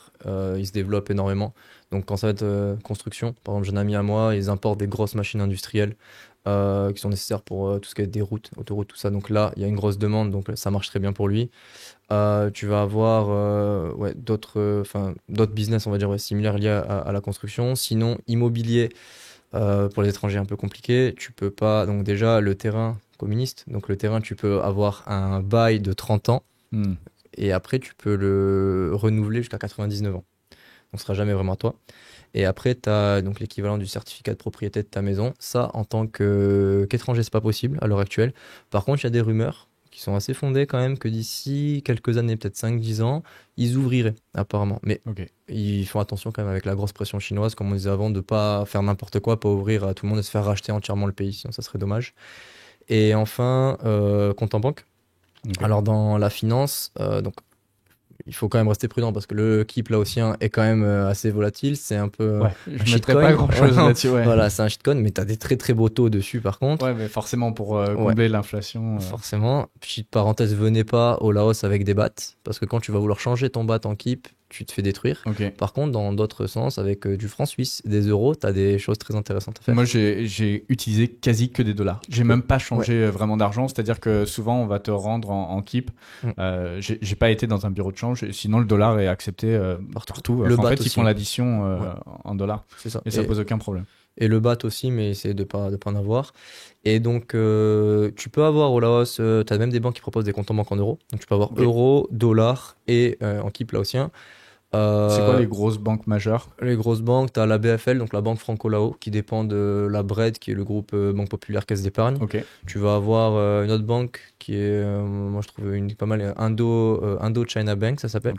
Il se développe énormément. Donc quand ça va être construction, par exemple j'ai un ami à moi, ils importent des grosses machines industrielles qui sont nécessaires pour tout ce qui est des routes, autoroutes, tout ça. Donc là, il y a une grosse demande, donc ça marche très bien pour lui. Tu vas avoir d'autres business, on va dire, similaires liés à la construction. Sinon, immobilier, pour les étrangers, un peu compliqué. Tu peux pas, donc déjà, le terrain communiste, donc le terrain, tu peux avoir un bail de 30 ans. Et après, tu peux le renouveler jusqu'à 99 ans. Donc, ce sera jamais vraiment à toi. Et après, tu as donc l'équivalent du certificat de propriété de ta maison. Ça, en tant qu'étranger, c'est pas possible à l'heure actuelle. Par contre, il y a des rumeurs qui sont assez fondés quand même, que d'ici quelques années, peut-être 5-10 ans, ils ouvriraient apparemment. Mais ils font attention quand même avec la grosse pression chinoise, comme on disait avant, de pas faire n'importe quoi, pas ouvrir à tout le monde et se faire racheter entièrement le pays, sinon ça serait dommage. Et enfin, compte en banque. Alors dans la finance, donc il faut quand même rester prudent parce que le Keep laotien est quand même assez volatile. C'est un peu je mettrais pas grand chose là-dessus. Voilà, c'est un shitcoin, mais tu as des très très beaux taux dessus par contre. Ouais, mais forcément pour combler l'inflation. Forcément. Petite parenthèse, venez pas au Laos avec des bahts parce que quand tu vas vouloir changer ton baht en Keep, tu te fais détruire. Par contre, dans d'autres sens, avec du franc suisse, des euros, tu as des choses très intéressantes à faire. Moi, j'ai utilisé quasi que des dollars. J'ai même pas changé vraiment d'argent. C'est-à-dire que souvent, on va te rendre en Keep. J'ai pas été dans un bureau de change. Sinon, le dollar est accepté partout. En fait, ils font l'addition en dollars. C'est ça. Et ça pose aucun problème. Et le baht aussi, mais essayer de pas en avoir. Et donc, tu peux avoir au Laos, tu as même des banques qui proposent des comptes en banque en euros. Donc, tu peux avoir euros, dollars et en Keep laotien. C'est quoi les grosses banques majeures? Les grosses banques, tu as la BFL, donc la Banque Franco-Lao, qui dépend de la BRED, qui est le groupe Banque Populaire Caisse d'Épargne. Tu vas avoir une autre banque qui est, moi je trouve pas mal, Indo-China Bank, ça s'appelle,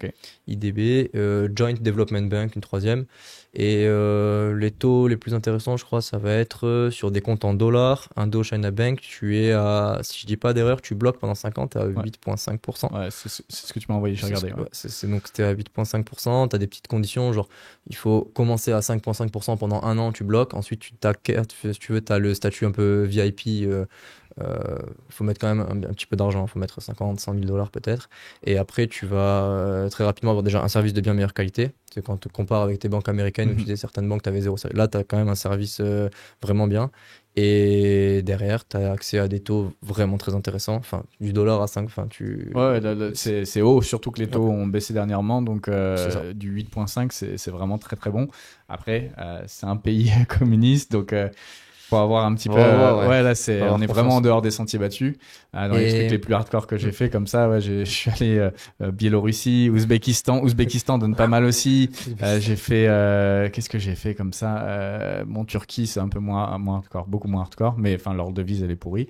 IDB, Joint Development Bank, une troisième. Et les taux les plus intéressants, je crois, ça va être sur des comptes en dollars. Indo-China Bank, tu es à, si je dis pas d'erreur, tu bloques pendant 5 ans, tu es à 8,5%. Ouais, c'est ce que tu m'as envoyé, j'ai regardé. Donc, tu es à 8,5%. Tu as des petites conditions, genre, il faut commencer à 5,5% pendant un an, tu bloques. Ensuite, tu si tu veux, tu as le statut un peu VIP. Faut mettre quand même un petit peu d'argent, faut mettre 50, 100 000 dollars peut-être. Et après, tu vas très rapidement avoir déjà un service de bien meilleure qualité. C'est quand tu compares avec tes banques américaines où tu disais certaines banques, tu avais zéro service. Là, tu as quand même un service vraiment bien. Et derrière, tu as accès à des taux vraiment très intéressants. Enfin, du dollar à 5. Enfin, c'est haut, surtout que les taux ont baissé dernièrement. Donc, du 8,5, c'est vraiment très très bon. Après, c'est un pays communiste. Donc, faut avoir un petit peu. Là, on est vraiment en dehors des sentiers battus. Dans les trucs les plus hardcore que j'ai fait comme ça, je suis allé Biélorussie, Ouzbékistan. Ouzbékistan donne pas mal aussi. J'ai fait. Qu'est-ce que j'ai fait comme ça? Turquie, c'est un peu moins hardcore, beaucoup moins hardcore, mais enfin leur devise elle est pourrie.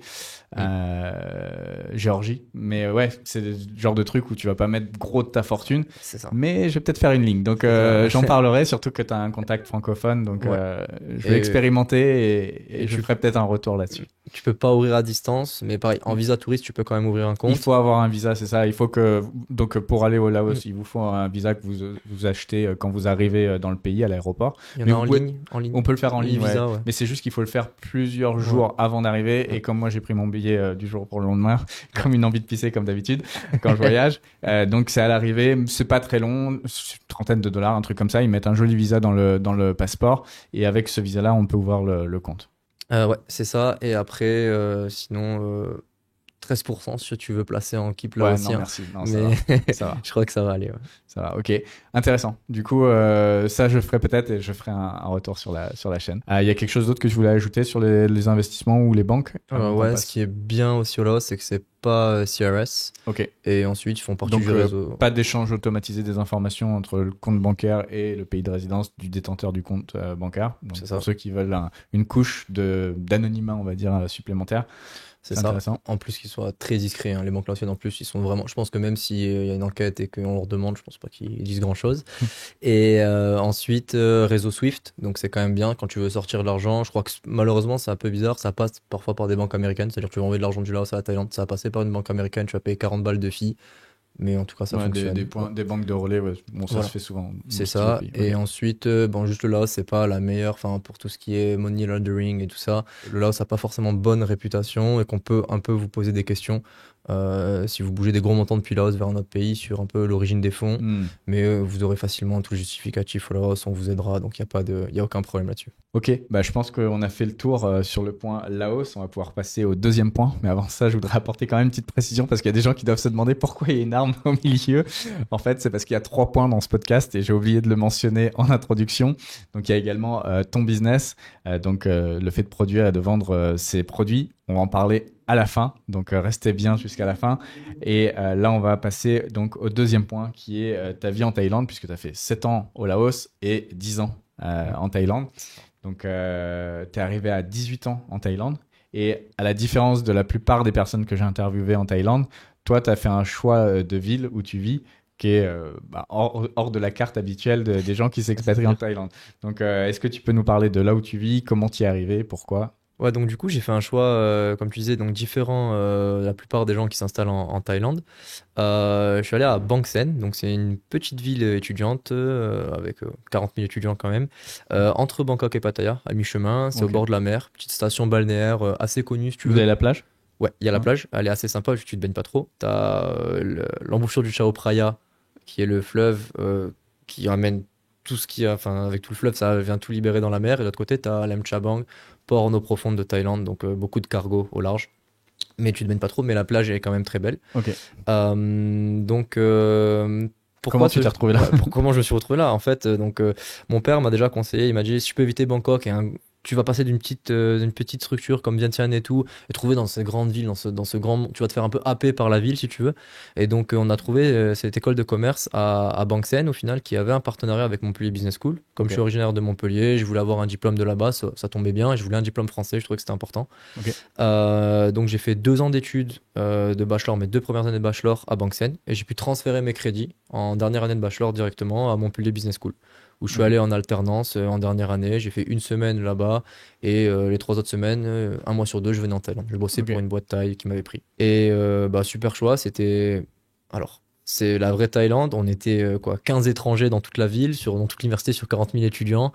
Géorgie, mais ouais, c'est le genre de truc où tu vas pas mettre gros de ta fortune. C'est ça. Mais je vais peut-être faire une ligne. Donc j'en parlerai, surtout que tu as un contact francophone, donc je vais expérimenter et je ferai peut-être un retour là-dessus. Tu peux pas ouvrir à distance, mais pareil, en visa touriste, tu peux quand même ouvrir un compte. Il faut avoir un visa, c'est ça. Il faut que, donc, pour aller au Laos, il vous faut un visa que vous achetez quand vous arrivez dans le pays, à l'aéroport. Il y en a en ligne. On peut le faire en ligne, visa, mais c'est juste qu'il faut le faire plusieurs jours avant d'arriver. Et comme moi, j'ai pris mon billet du jour pour le lendemain, comme une envie de pisser, comme d'habitude, quand je voyage. Donc, c'est à l'arrivée. C'est pas très long, une trentaine de dollars, un truc comme ça. Ils mettent un joli visa dans le passeport. Et avec ce visa-là, on peut ouvrir le compte. Ouais, c'est ça. Et après, sinon, 13% si tu veux placer en Keep laotien. Non, merci. Non, ça va. Je crois que ça va aller. Ouais. Ça va, ok. Intéressant. Du coup, ça, je ferai peut-être et je ferai un retour sur la chaîne. Il y a quelque chose d'autre que je voulais ajouter sur les investissements ou les banques? Ce qui est bien aussi au Laos, c'est que c'est pas CRS. Ok. Et ensuite, ils font partie du réseau. Pas d'échange automatisé des informations entre le compte bancaire et le pays de résidence du détenteur du compte bancaire. Donc, c'est pour ceux qui veulent une couche d'anonymat, on va dire, supplémentaire. C'est ça. En plus qu'ils soient très discrets. Les banques laotiennes, en plus, ils sont vraiment. Je pense que même s'il y a une enquête et qu'on leur demande, je pense pas qu'ils disent grand chose. Et ensuite, réseau Swift. Donc, c'est quand même bien quand tu veux sortir de l'argent. Je crois que malheureusement, c'est un peu bizarre. Ça passe parfois par des banques américaines. C'est-à-dire que tu vas envoyer de l'argent du Laos à la Thaïlande. Ça va passer par une banque américaine. Tu vas payer 40 balles de fee. Mais en tout cas, ça fonctionne. Des banques de relais, ça se fait souvent. C'est ça. Et ensuite, juste le Laos, c'est pas la meilleure, pour tout ce qui est money laundering et tout ça. Le Laos n'a pas forcément bonne réputation et qu'on peut un peu vous poser des questions. Si vous bougez des gros montants depuis Laos vers un autre pays sur un peu l'origine des fonds, mais vous aurez facilement tout le justificatif au Laos, on vous aidera, donc il n'y a aucun problème là-dessus. Ok, je pense qu'on a fait le tour sur le point Laos, on va pouvoir passer au deuxième point, mais avant ça je voudrais apporter quand même une petite précision parce qu'il y a des gens qui doivent se demander pourquoi il y a une arme au milieu. En fait c'est parce qu'il y a 3 points dans ce podcast et j'ai oublié de le mentionner en introduction. Donc il y a également ton business, donc le fait de produire et de vendre ces produits, on va en parler à la fin, donc restez bien jusqu'à la fin. Et là, on va passer donc au deuxième point qui est ta vie en Thaïlande, puisque tu as fait 7 ans au Laos et 10 ans en Thaïlande. Donc, tu es arrivé à 18 ans en Thaïlande. Et à la différence de la plupart des personnes que j'ai interviewées en Thaïlande, toi, tu as fait un choix de ville où tu vis qui est hors de la carte habituelle des gens qui s'expatrient en Thaïlande. Donc, est-ce que tu peux nous parler de là où tu vis, comment tu y es arrivé, pourquoi? Ouais, donc du coup, j'ai fait un choix, comme tu disais, donc différent la plupart des gens qui s'installent en Thaïlande. Je suis allé à Bang Sen, donc c'est une petite ville étudiante avec 40 000 étudiants quand même, entre Bangkok et Pattaya, à mi-chemin. C'est au bord de la mer, petite station balnéaire assez connue si tu veux. Vous avez la plage? Ouais, il y a la plage, elle est assez sympa, tu te baignes pas trop. T'as l'embouchure du Chao Phraya, qui est le fleuve qui amène tout ce qui a, enfin avec tout le fleuve, ça vient tout libérer dans la mer. Et de l'autre côté, t'as Lem Chabang, port en eau profonde de Thaïlande, donc beaucoup de cargo au large. Mais tu te baignes pas trop, mais la plage est quand même très belle. Ok. Donc comment tu t'es retrouvé là? Comment je me suis retrouvé là? En fait, mon père m'a déjà conseillé, il m'a dit si tu peux éviter Bangkok tu vas passer d'une petite structure comme Vientiane et tout, et trouver dans ces grandes villes, dans ce grand, tu vas te faire un peu happer par la ville si tu veux. Et donc on a trouvé cette école de commerce à Bang Sen au final qui avait un partenariat avec Montpellier Business School. Comme je suis originaire de Montpellier, je voulais avoir un diplôme de là-bas, ça tombait bien, et je voulais un diplôme français, je trouvais que c'était important. Donc j'ai fait 2 ans d'études de bachelor, mes 2 premières années de bachelor à Bang Sen, et j'ai pu transférer mes crédits en dernière année de bachelor directement à Montpellier Business School, où je suis allé en alternance en dernière année. J'ai fait 1 semaine là-bas et les 3 autres semaines, 1 mois sur 2, je venais en Thaïlande. Je bossais pour une boîte thaï qui m'avait pris. Et super choix, c'était... Alors, c'est la vraie Thaïlande. On était 15 étrangers dans toute la ville, dans toute l'université sur 40 000 étudiants.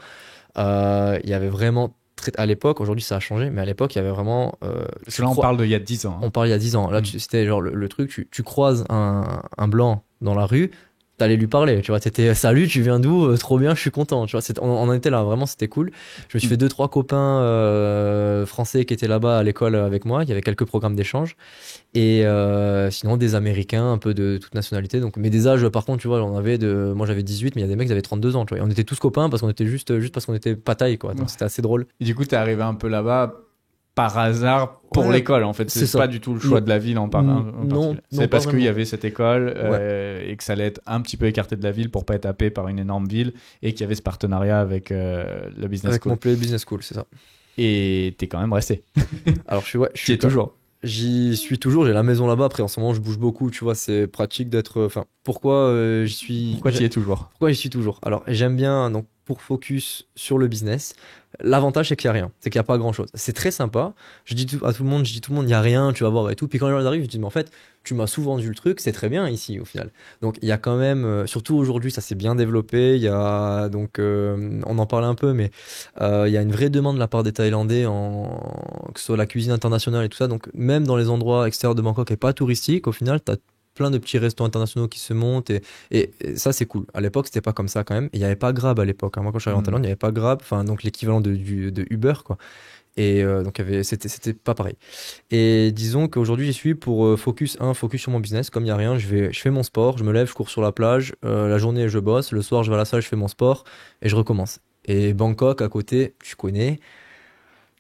Il y avait vraiment... À l'époque, aujourd'hui ça a changé, mais à l'époque il y avait vraiment... Parce que là on parle d'il y a 10 ans. Hein. On parle il y a 10 ans. Là c'était genre le truc, tu croises un blanc dans la rue, t'allais lui parler, tu vois, t'étais salut, tu viens d'où, trop bien, je suis content, tu vois, on en était là, vraiment c'était cool. Je me suis fait 2-3 copains français qui étaient là-bas à l'école avec moi, il y avait quelques programmes d'échange, et sinon des Américains un peu de toute nationalité, donc, mais des âges par contre, tu vois, moi j'avais 18, mais il y a des mecs qui avaient 32 ans, tu vois, et on était tous copains parce qu'on était juste parce qu'on était pas taille, quoi, donc c'était assez drôle. Et du coup t'es arrivé un peu là-bas par hasard pour l'école en fait, c'est pas du tout le choix de la ville en particulier. C'est parce qu'il y avait cette école et que ça allait être un petit peu écarté de la ville pour pas être happé par une énorme ville et qu'il y avait ce partenariat avec le Business School. Avec Montpellier Business School, c'est ça. Et t'es quand même resté. Alors je suis toujours. J'y suis toujours, j'ai la maison là-bas. Après, en ce moment, je bouge beaucoup, tu vois, c'est pratique d'être. Enfin, pourquoi j'y suis. Pourquoi j'y es toujours? Pourquoi j'y suis toujours? Alors, j'aime bien, donc, pour focus sur le business. L'avantage, c'est qu'il n'y a rien, c'est qu'il n'y a pas grand-chose. C'est très sympa. Je dis à tout le monde, il n'y a rien, tu vas voir et tout. Puis quand les gens arrivent, je dis, mais en fait, tu m'as souvent vendu le truc, c'est très bien ici, au final. Donc, il y a quand même, surtout aujourd'hui, ça s'est bien développé. Il y a, donc, on en parlait un peu, mais il y a une vraie demande de la part des Thaïlandais, que ce soit la cuisine internationale et tout ça. Donc, même dans les endroits extérieurs de Bangkok et pas touristiques, au final, tu as plein de petits restos internationaux qui se montent et ça c'est cool. À l'époque c'était pas comme ça quand même, il y avait pas Grab à l'époque, hein. Moi quand je suis arrivé en Thaïlande il y avait pas Grab, enfin donc l'équivalent de Uber quoi, et donc c'était pas pareil. Et disons qu'aujourd'hui j'y suis pour focus sur mon business. Comme il y a rien, je fais mon sport, je me lève, je cours sur la plage, la journée je bosse, le soir je vais à la salle, je fais mon sport et je recommence. Et Bangkok à côté, tu connais.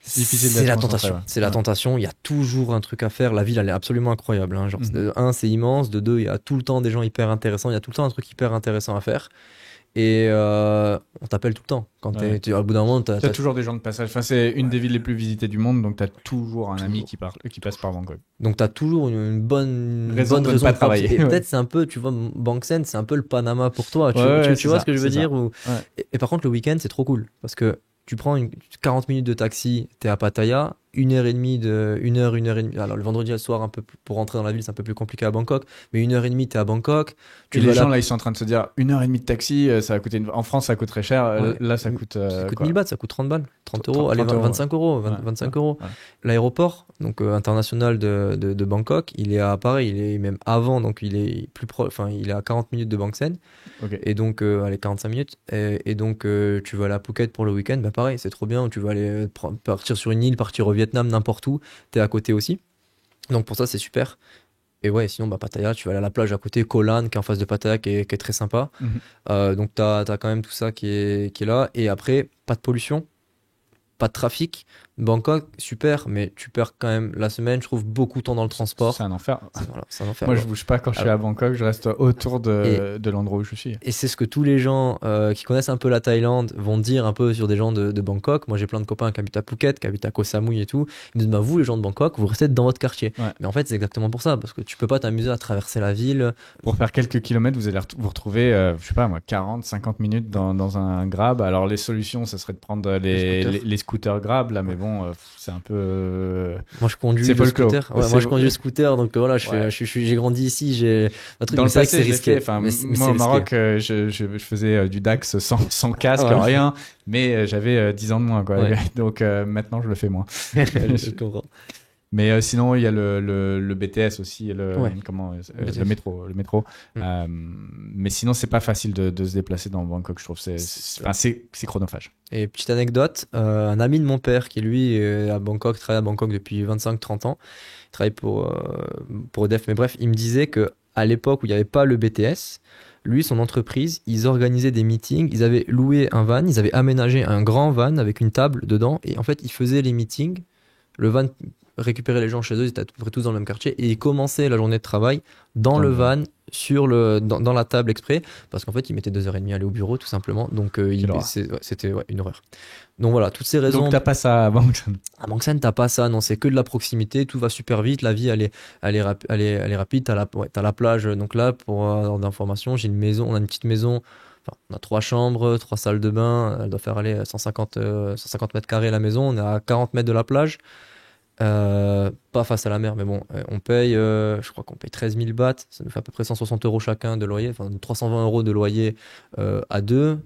C'est la tentation. Ouais. C'est la tentation. Il y a toujours un truc à faire. La ville, elle est absolument incroyable. Hein. Genre, de 1, c'est immense. De 2, il y a tout le temps des gens hyper intéressants. Il y a tout le temps un truc hyper intéressant à faire. Et on t'appelle tout le temps. Quand au bout d'un moment, t'as toujours des gens de passage. Enfin, c'est une des villes les plus visitées du monde, donc t'as toujours un ami qui passe par Bangkok. Donc t'as toujours une bonne raison de pas travailler. Et peut-être c'est un peu, tu vois, Bang Sen, c'est un peu le Panama pour toi. Tu vois ce que je veux dire et par contre, le week-end, c'est trop cool parce que tu prends 40 minutes de taxi, t'es à Pattaya, 1 heure et demie. Alors le vendredi le soir, un peu pour rentrer dans la ville, c'est un peu plus compliqué à Bangkok, mais 1 heure et demie, t'es à Bangkok. Et les gens là, ils sont en train de se dire 1 heure et demie de taxi, ça va coûter. En France, ça coûte très cher. Là, ça coûte. Ça coûte 1000 bahts, ça coûte 30 balles, 30 euros, allez, 25 euros, 25 euros. Ouais. L'aéroport, donc international de Bangkok, il est à Paris, il est même avant, donc il est plus proche. Enfin, il est à 40 minutes de Bang Sen. Okay. Et donc, allez, 45 minutes. Et donc, tu vas aller à Phuket pour le week-end, bah pareil, c'est trop bien. Tu vas aller partir sur une île, partir au Vietnam, n'importe où. T'es à côté aussi. Donc, pour ça, c'est super. Et ouais, sinon, bah, Pattaya, tu vas aller à la plage à côté, Koh Lan, qui est en face de Pattaya, qui est très sympa. Donc, t'as quand même tout ça qui est là. Et après, pas de pollution. pas de trafic. Bangkok, super, mais tu perds quand même la semaine, je trouve, beaucoup de temps dans le transport. C'est un enfer. C'est un enfer. Moi, je bouge pas quand je suis à Bangkok, je reste autour de l'endroit où je suis. Et c'est ce que tous les gens qui connaissent un peu la Thaïlande vont dire un peu sur des gens de Bangkok. Moi, j'ai plein de copains qui habitent à Phuket, qui habitent à Koh Samui et tout. Ils me disent, bah, vous, les gens de Bangkok, vous restez dans votre quartier. Ouais. Mais en fait, c'est exactement pour ça, parce que tu peux pas t'amuser à traverser la ville. Pour faire quelques kilomètres, vous allez vous retrouver, je sais pas moi, 40, 50 minutes dans un Grab. Alors, les solutions, ça serait de prendre les scooters Grab, là, mais bon, c'est un peu. Moi, je conduis le scooter. Ouais, moi, je conduis le scooter, donc voilà, j'ai grandi ici. J'ai un truc, dans le passé, c'est risqué. Moi, au Maroc, je faisais du DAX sans casque, rien, mais j'avais 10 ans de moins, quoi. Ouais. Donc, maintenant, je le fais moins. Je comprends. Mais sinon, il y a le BTS aussi, le métro. Mais sinon, c'est pas facile de se déplacer dans Bangkok, je trouve. C'est chronophage. Et petite anecdote, un ami de mon père qui lui travaille à Bangkok depuis 25-30 ans, il travaille pour EDF, mais bref, il me disait que à l'époque où il n'y avait pas le BTS, lui, son entreprise, ils organisaient des meetings, ils avaient loué un van, ils avaient aménagé un grand van avec une table dedans, et en fait, ils faisaient les meetings, le van récupérait les gens chez eux, ils étaient à peu près tous dans le même quartier, et ils commençaient la journée de travail dans le van, dans la table exprès, parce qu'en fait, ils mettaient 2h30 à aller au bureau, tout simplement, donc c'était une horreur. Donc voilà, toutes ces raisons. Donc t'as pas ça à Bangkok? À Bangkok, t'as pas ça, non, c'est que de la proximité, tout va super vite, la vie elle est rapide, t'as la plage, donc là, pour avoir d'informations, on a une petite maison, enfin, on a 3 chambres, 3 salles de bain, elle doit faire aller 150 mètres carrés la maison, on est à 40 mètres de la plage, pas face à la mer, mais bon, on paye, je crois qu'on paye 13 000 bahts, ça nous fait à peu près 160 € chacun de loyer, enfin 320 € de loyer à deux.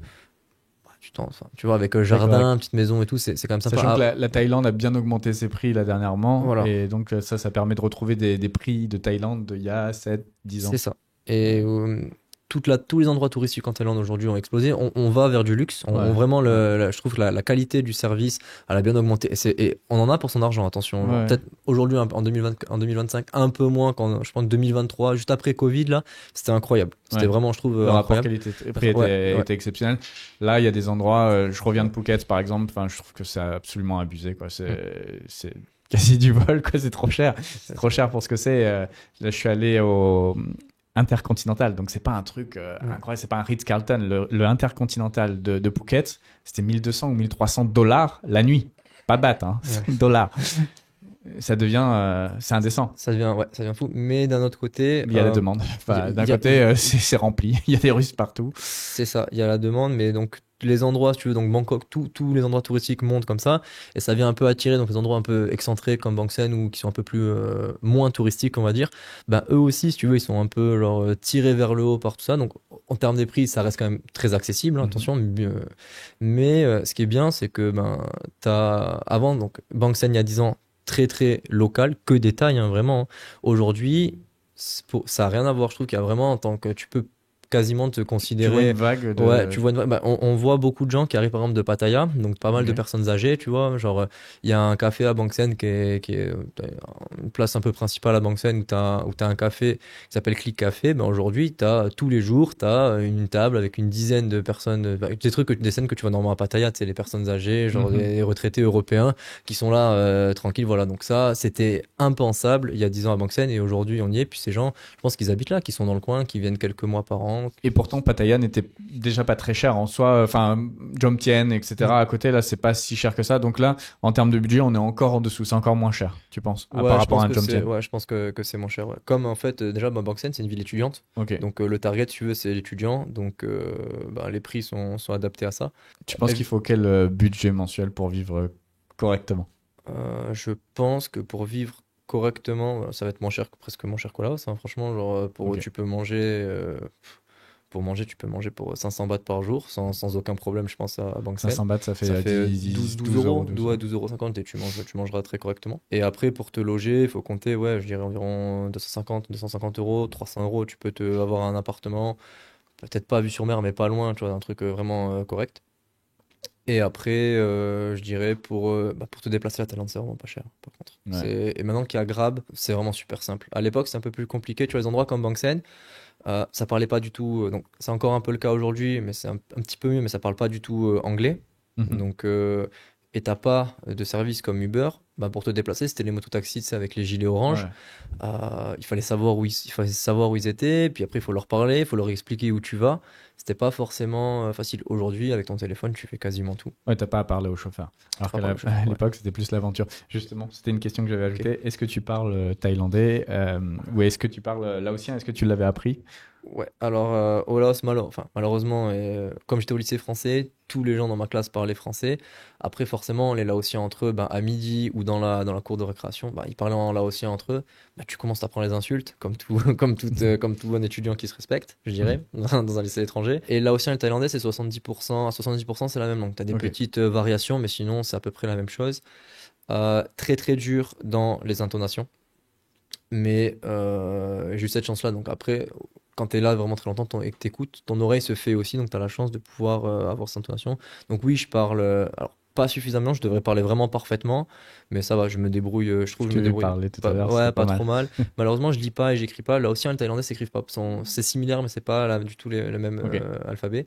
Tu vois, avec jardin, petite maison et tout, c'est quand même sympa. Sachant que la Thaïlande a bien augmenté ses prix là dernièrement. Voilà. Et donc ça permet de retrouver des prix de Thaïlande d'il y a 7-10 ans. C'est ça. Et tous les endroits touristiques en Thaïlande aujourd'hui ont explosé. On va vers du luxe. Vraiment, je trouve que la qualité du service, elle a bien augmenté. Et on en a pour son argent, attention. Ouais. Peut-être aujourd'hui, en 2025, un peu moins je pense 2023, juste après Covid, là, c'était incroyable. C'était vraiment, je trouve, le rapport qualité-prix était exceptionnel. Là, il y a des endroits, je reviens de Phuket, par exemple, je trouve que c'est absolument abusé, quoi. C'est quasi du vol, quoi. C'est trop cher. C'est trop cher pour ce que c'est. Là, je suis allé au Intercontinental, donc c'est pas un truc incroyable, c'est pas un Ritz-Carlton. Le Intercontinental de Phuket, c'était 1200 ou 1300 dollars la nuit, pas bahts, hein, dollars. Ça devient, c'est indécent. Ça devient fou. Mais d'un autre côté, il y a la demande. D'un côté, c'est rempli. Il y a des Russes partout. C'est ça. Il y a la demande, mais donc les endroits, si tu veux, donc Bangkok, tous les endroits touristiques montent comme ça, et ça vient un peu attirer donc les endroits un peu excentrés comme Bang Sen ou qui sont un peu plus moins touristiques, on va dire. Ben eux aussi, si tu veux, ils sont un peu tirés vers le haut par tout ça. Donc en termes des prix, ça reste quand même très accessible, attention. Mais ce qui est bien, c'est que avant donc Bang Sen il y a 10 ans, très très local, que des Thaïs, vraiment. Aujourd'hui, ça n'a rien à voir. Je trouve qu'il y a vraiment, en tant que tu peux quasiment te considérer. Tu vois une vague de... Ouais, tu vois une vague. Bah, on voit beaucoup de gens qui arrivent par exemple de Pattaya, donc pas mal de personnes âgées, tu vois. Genre, il y a un café à Bang Sen qui est une place un peu principale à Bang Sen où t'as un café qui s'appelle Click Café. Ben aujourd'hui, tous les jours, t'as une table avec une dizaine de personnes, des scènes que tu vois normalement à Pattaya, c'est les personnes âgées, genre des retraités européens qui sont là tranquilles, voilà. Donc ça, c'était impensable il y a 10 ans à Bang Sen et aujourd'hui on y est. Puis ces gens, je pense qu'ils habitent là, qui sont dans le coin, qui viennent quelques mois par an. Et pourtant, Pattaya n'était déjà pas très cher en soi. Enfin, Jomtien, etc. À côté, là, c'est pas si cher que ça. Donc là, en termes de budget, on est encore en dessous. C'est encore moins cher, tu penses, par rapport à un Jomtien? Ouais, je pense que c'est moins cher. Ouais. Comme en fait, déjà, Bang Sen, c'est une ville étudiante. Okay. Donc le target, si tu veux, c'est l'étudiant. Donc les prix sont adaptés à ça. Tu penses qu'il faut quel budget mensuel pour vivre correctement? Je pense que pour vivre correctement, ça va être presque moins cher que là. Franchement, genre, tu peux manger. Pour manger, tu peux manger pour 500 bahts par jour sans aucun problème, je pense, à Bang Sen. 500 bahts, ça fait 12 euros. 12,50 € et tu mangeras très correctement. Et après, pour te loger, il faut compter, je dirais environ 250 €, 300 €. Tu peux avoir un appartement, peut-être pas vue sur mer, mais pas loin, tu vois, un truc vraiment correct. Et après, je dirais pour te déplacer à Thaïlande, c'est vraiment pas cher, par contre. Ouais. Et maintenant qu'il y a Grab, c'est vraiment super simple. À l'époque, c'est un peu plus compliqué. Tu vois, les endroits comme Bang Sen, ça parlait pas du tout. Donc, c'est encore un peu le cas aujourd'hui, mais c'est un petit peu mieux, mais ça parle pas du tout anglais. Donc, et t'as pas de service comme Uber, bah pour te déplacer, c'était les mototaxis, c'est avec les gilets orange. Ouais. Il fallait savoir il fallait savoir où ils étaient, puis après il faut leur parler, il faut leur expliquer où tu vas. C'était pas forcément facile. Aujourd'hui, avec ton téléphone, tu fais quasiment tout. Ouais, t'as pas à parler au chauffeur. Alors Pas qu'à par le chauffeur, à ouais. l'époque, c'était plus l'aventure. Justement, c'était une question que j'avais Ok. ajoutée. Est-ce que tu parles thaïlandais ou est-ce que tu parles laotien? Est-ce que tu l'avais appris? Ouais, alors au Laos, malheureusement, comme j'étais au lycée français, tous les gens dans ma classe parlaient français. Après, forcément, les Laotiens entre eux, ben, à midi ou dans la cour de récréation, ben, ils parlaient en laotien entre eux. Ben, tu commences à prendre les insultes, comme tout, comme tout bon étudiant qui se respecte, je dirais, dans un lycée étranger. Et le laotien et le thaïlandais, c'est 70%, à 70%, c'est la même langue. Tu as des Ok. petites variations, mais sinon, c'est à peu près la même chose. Très, très dur dans les intonations. Mais j'ai eu cette chance-là. Donc après, quand tu es là vraiment très longtemps et que tu écoutes, ton oreille se fait aussi. Donc tu as la chance de pouvoir avoir cette intonation. Donc oui, je parle. Alors, pas suffisamment, je devrais parler vraiment parfaitement. Mais ça va, je me débrouille. Je trouve Je que je me t'ai vu débrouille. parler tout à l'heure, c'était Ouais, pas pas mal. trop mal. Malheureusement, je lis pas et j'écris pas. Là aussi, les Thaïlandais s'écrivent pas. C'est similaire, mais c'est pas là, du tout le même Ok. alphabet.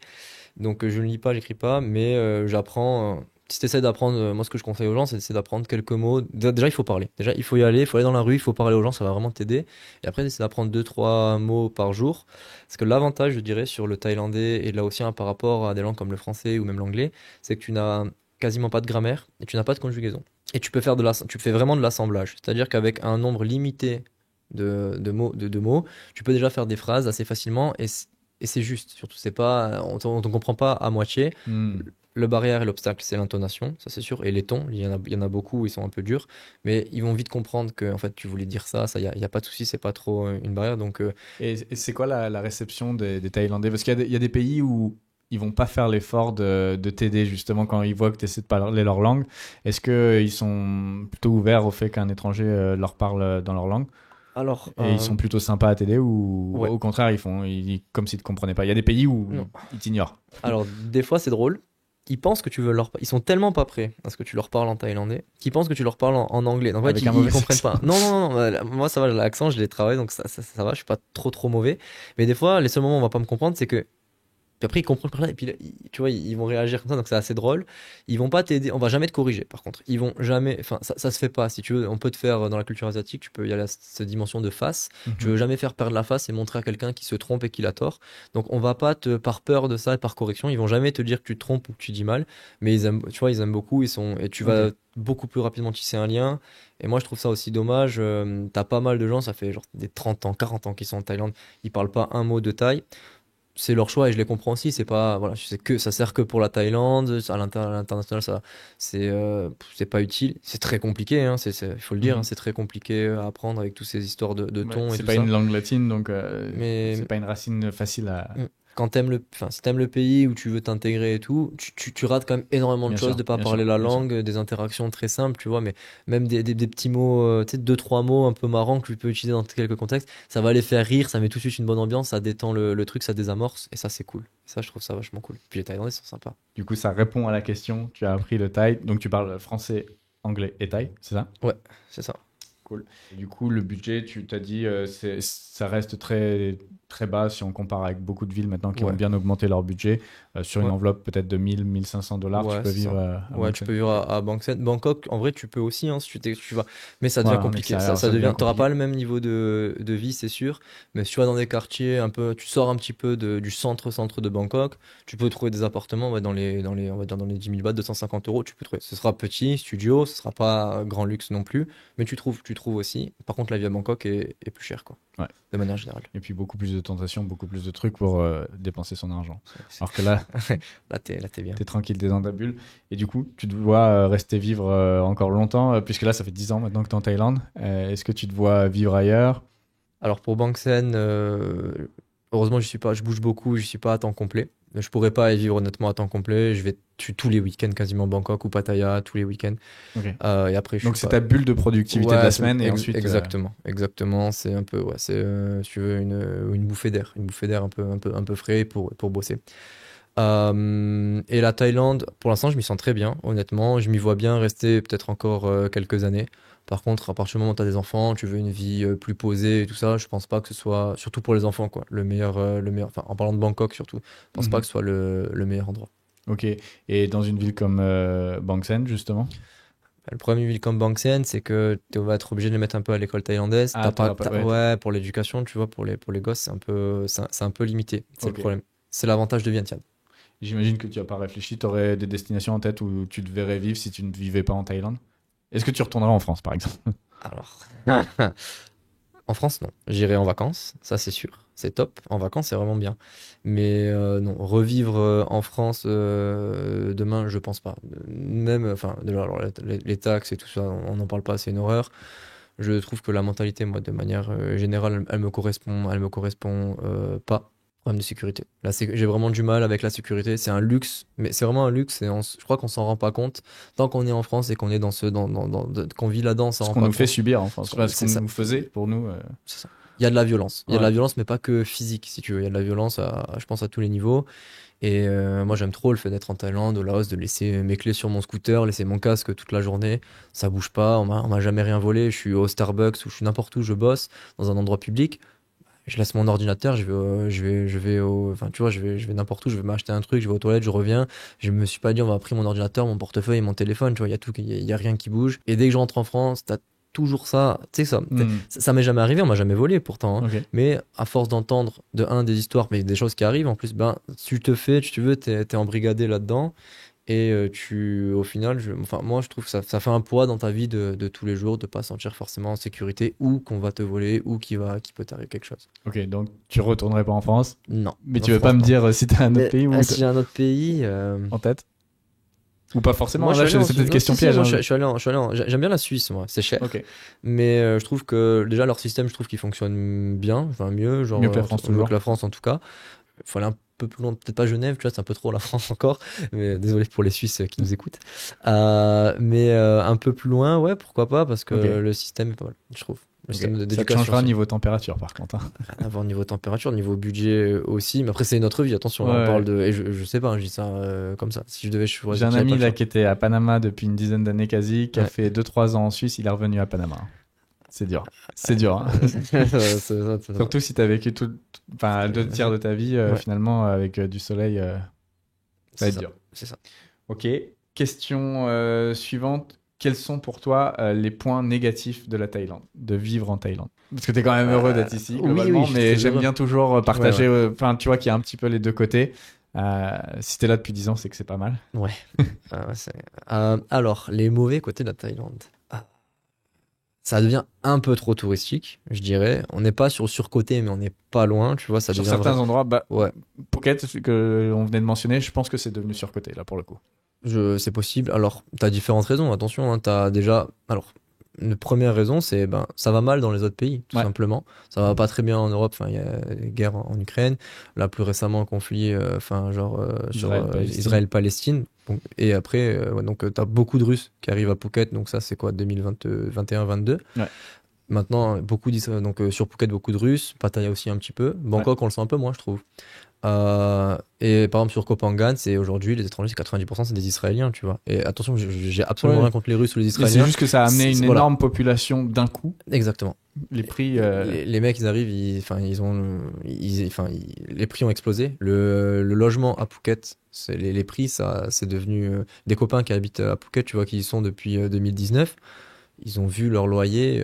Donc je ne lis pas, j'écris pas, mais j'apprends. Si tu essaies d'apprendre, moi ce que je conseille aux gens, c'est d'apprendre quelques mots. Déjà, il faut parler. Déjà, il faut aller dans la rue, il faut parler aux gens, ça va vraiment t'aider. Et après, c'est d'apprendre deux, trois mots par jour. Parce que l'avantage, je dirais, sur le thaïlandais et le laotien par rapport à des langues comme le français ou même l'anglais, c'est que tu n'as quasiment pas de grammaire et tu n'as pas de conjugaison. Et tu fais vraiment de l'assemblage. C'est-à-dire qu'avec un nombre limité de mots, tu peux déjà faire des phrases assez facilement et c'est juste. Surtout, c'est pas, on ne comprend pas à moitié. Hmm. Le barrière et l'obstacle, c'est l'intonation, ça c'est sûr, et les tons, il y en a beaucoup, ils sont un peu durs, mais ils vont vite comprendre que en fait tu voulais dire ça, il y a pas de souci, c'est pas trop une barrière, donc Et c'est quoi la réception des Thaïlandais? Parce qu'il y a des pays où ils vont pas faire l'effort de t'aider justement quand ils voient que tu essaies de parler leur langue. Est-ce qu'ils sont plutôt ouverts au fait qu'un étranger leur parle dans leur langue? alors Et ils sont plutôt sympas à t'aider ou ouais, au contraire, comme s'ils te comprenaient pas? Il y a des pays où non. ils t'ignorent. Alors des fois c'est drôle, ils pensent que tu veux ils sont tellement pas prêts à ce que tu leur parles en thaïlandais, qu'ils pensent que tu leur parles en anglais. Donc en fait Avec un ils mauvais comprennent accent. pas. Non non non, non, moi ça va, l'accent je l'ai travaillé donc ça va, je suis pas trop mauvais. Mais des fois les seuls moments où on va pas me comprendre c'est que puis après, ils comprennent pas, et puis là, tu vois, ils vont réagir comme ça, donc c'est assez drôle. Ils vont pas t'aider, on va jamais te corriger, par contre. Ils vont jamais, enfin, ça se fait pas. Si tu veux, on peut te faire, dans la culture asiatique, tu peux, il y a cette dimension de face. Tu veux Mhm. jamais faire perdre la face et montrer à quelqu'un qui se trompe et qu'il a tort. Donc, on va pas par peur de ça et par correction, ils vont jamais te dire que tu te trompes ou que tu dis mal. Mais ils aiment, tu vois, ils aiment beaucoup, et tu vas Ok. beaucoup plus rapidement tisser un lien. Et moi, je trouve ça aussi dommage. T'as pas mal de gens, ça fait genre des 30 ans, 40 ans qu'ils sont en Thaïlande, ils parlent pas un mot de thaï, c'est leur choix et je les comprends aussi. C'est pas, voilà, je sais que ça sert que pour la Thaïlande, à l'international, c'est pas utile. C'est très compliqué, hein, il faut le dire, hein, Mhm. c'est très compliqué à apprendre avec toutes ces histoires de Ouais, ton et c'est tout pas une ça. langue latine, donc c'est Mais pas une racine facile à. quand enfin, si t'aimes le pays où tu veux t'intégrer et tout, tu rates quand même énormément de choses de pas Bien sûr, parler la bien sûr. langue, des interactions très simples, tu vois, mais même des petits mots, tu sais, deux, trois mots un peu marrants que tu peux utiliser dans quelques contextes, ça va les faire rire, ça met tout de suite une bonne ambiance, ça détend le truc, ça désamorce, et ça, c'est cool. Et ça, je trouve ça vachement cool. Puis les Thaïlandais sont sympas. Du coup, ça répond à la question. Tu as appris le thaï, donc tu parles français, anglais et thaï, c'est ça? Ouais, c'est ça. Cool. Et du coup, le budget, tu t'as dit, ça reste très, très bas si on compare avec beaucoup de villes maintenant qui ont Ouais, bien augmenté leur budget. Sur une ouais. enveloppe peut-être de 1 500 $, tu Ouais, peux c'est vivre ça. à Ouais, tu Bangkok. peux vivre à Bangkok. En vrai, tu peux aussi, hein, si tu vas. Mais ça Ouais, devient en compliqué. extérieur, Ça ça devient devient. T'auras compliqué. pas le même niveau de vie, c'est sûr. Mais si tu vas dans des quartiers un peu, tu sors un petit peu du centre de Bangkok, tu peux trouver des appartements, ouais, on va dire dans les 10 000 bahts, 250 euros. Tu peux trouver. Ce sera petit, studio, ce sera pas grand luxe non plus. Mais tu trouves aussi. Par contre, la vie à Bangkok est plus chère, quoi. Ouais. De manière générale. Et puis beaucoup plus de tentations, beaucoup plus de trucs pour dépenser son argent. C'est- Alors que là, Là, t'es bien. t'es tranquille, t'es dans ta bulle. Et du coup, tu te vois rester vivre encore longtemps, puisque là, ça fait 10 ans maintenant que t'es en Thaïlande. Est-ce que tu te vois vivre ailleurs? Alors pour Bangsen, heureusement je bouge beaucoup, je suis pas à temps complet. Je pourrais pas y vivre honnêtement à temps complet. Je suis tous les week-ends quasiment Bangkok ou Pattaya tous les week-ends. Ok. Et après je suis Donc c'est pas. ta bulle de productivité de Ouais, la semaine et ensuite. exactement. C'est un peu, ouais, c'est si tu veux une bouffée d'air un peu frais pour bosser. Et la Thaïlande, pour l'instant, je m'y sens très bien, honnêtement. Je m'y vois bien rester peut-être encore quelques années. Par contre, à partir du moment où tu as des enfants, tu veux une vie plus posée et tout ça, je pense pas que ce soit, surtout pour les enfants, quoi, le meilleur, enfin, en parlant de Bangkok surtout, je pense pas Mhm. que ce soit le meilleur endroit. Ok. Et dans une ville comme Bang Sen, justement? Le problème d'une ville comme Bang Sen, c'est que tu vas être obligé de les mettre un peu à l'école thaïlandaise. Ah, ouais. Ouais, pour l'éducation, tu vois, pour les gosses, c'est un peu limité. C'est le Ok. problème. C'est l'avantage de Vientiane. J'imagine que tu n'as pas réfléchi. Tu aurais des destinations en tête où tu devrais vivre si tu ne vivais pas en Thaïlande? Est-ce que tu retourneras en France, par exemple? Alors, en France, non. J'irai en vacances, ça c'est sûr. C'est top. En vacances, c'est vraiment bien. Mais non, revivre en France demain, je pense pas. Même, enfin, alors, les taxes et tout ça, on n'en parle pas, c'est une horreur. Je trouve que la mentalité, moi, de manière générale, elle me correspond pas. Problème de sécurité. Là, j'ai vraiment du mal avec la sécurité. C'est un luxe, mais c'est vraiment un luxe. Et je crois qu'on s'en rend pas compte. Tant qu'on est en France et qu'on est qu'on vit là-dedans, on s'en Ce rend qu'on pas nous fait compte. subir en France. Enfin, ce qu'on C'est ça. nous faisait pour nous. C'est ça. Il y a de la violence. Il y a de Ouais. la violence, mais pas que physique, si tu veux. Il y a de la violence, je pense, à tous les niveaux. Et moi, j'aime trop le fait d'être en Thaïlande, au Laos, de laisser mes clés sur mon scooter, laisser mon casque toute la journée. Ça bouge pas, on m'a jamais rien volé. Je suis au Starbucks ou je suis n'importe où, je bosse dans un endroit public. Je laisse mon ordinateur, enfin, tu vois, je vais n'importe où, je vais m'acheter un truc, je vais aux toilettes, je reviens. Je me suis pas dit, on va pris mon ordinateur, mon portefeuille et mon téléphone, tu vois, il y a tout, il y a rien qui bouge. Et dès que je rentre en France, t'as toujours ça, tu sais, Hmm. ça m'est jamais arrivé, on m'a jamais volé pourtant, hein. Ok. Mais à force d'entendre des histoires, mais des choses qui arrivent, en plus, ben, si tu veux, t'es embrigadé là-dedans. Et au final, enfin, moi, je trouve que ça fait un poids dans ta vie de tous les jours, de pas sentir forcément en sécurité ou qu'on va te voler ou qui peut t'arriver quelque chose. Ok, donc tu retournerais pas en France, Non. mais Non, tu veux pas me franchement. dire si t'as un autre Mais pays si j'ai un autre pays, en tête? Ou pas forcément, moi, je là, suis allé en c'est peut-être Suisse. Non, question si, si, piège. moi, Hein. j'aime bien la Suisse, moi. C'est cher. Ok, Mais je trouve que déjà leur système, je trouve qu'il fonctionne bien, enfin mieux, genre mieux que la France, mieux toujours. que la France en tout cas. Il faut aller un peu plus loin, peut-être pas Genève, tu vois, c'est un peu trop la France encore. Mais désolé pour les Suisses qui nous écoutent. Mais un peu plus loin, ouais, pourquoi pas, parce que Ok, le système est pas mal, je trouve. Le ok. système Ça te d'éducation, changera c'est niveau température, par contre. Hein. rien à voir niveau température, niveau budget aussi. Mais après, c'est notre vie, attention, là, on Ouais. parle de. Et je sais pas, hein, je dis ça comme ça. Si je devais J'ai choisir, un j'avais pas ami le là choix. qui était à Panama depuis une dizaine d'années quasi, qui a Ouais. fait 2-3 ans en Suisse, il est revenu à Panama. Hein. C'est dur. C'est dur. Hein. Surtout si t'as vécu enfin, 2 tiers de ta vie Ouais. finalement avec du soleil, ça va C'est être ça. dur. C'est ça. Ok. Question suivante. Quels sont pour toi les points négatifs de la Thaïlande, de vivre en Thaïlande? Parce que t'es quand même heureux d'être ici Oui, globalement, oui, je suis mais très j'aime heureux. bien toujours partager, Ouais, enfin tu vois qu'il y a un petit peu les deux côtés. Si t'es là depuis 10 ans, c'est que c'est pas mal. ouais. Ouais, alors, les mauvais côtés de la Thaïlande. Ça devient un peu trop touristique, je dirais. On n'est pas sur le surcoté, mais on n'est pas loin, tu vois. Ça Sur devient certains endroits, bah, Ouais, Phuket, que on venait de mentionner, je pense que c'est devenu surcoté là pour le coup. c'est possible. Alors, tu as différentes raisons, attention. Hein. Tu as déjà. Alors, une première raison, c'est ça va mal dans les autres pays, tout Ouais. simplement. Ça va pas très bien en Europe. Enfin, il y a des guerres en Ukraine. Là, plus récemment, conflit, enfin, genre, sur Israël-Palestine. Israël-Palestine. Et après, ouais, donc, tu as beaucoup de Russes qui arrivent à Phuket. Donc, ça, c'est quoi, 2021-22. Ouais. Maintenant, beaucoup disent, donc, sur Phuket, beaucoup de Russes. Pattaya aussi un petit peu. Bangkok, on le sent un peu moins, je trouve. Et par exemple sur Koh Phangan, c'est aujourd'hui les étrangers, c'est 90% c'est des Israéliens, tu vois. Et attention, j'ai absolument Ouais. rien contre les Russes ou les Mais Israéliens. c'est juste que ça a amené une Voilà. énorme population d'un coup. Exactement. Les prix. Les mecs, ils arrivent, les prix ont explosé. Le logement à Phuket, les prix, ça, c'est devenu des copains qui habitent à Phuket, tu vois, qui y sont depuis 2019. Ils ont vu leur loyer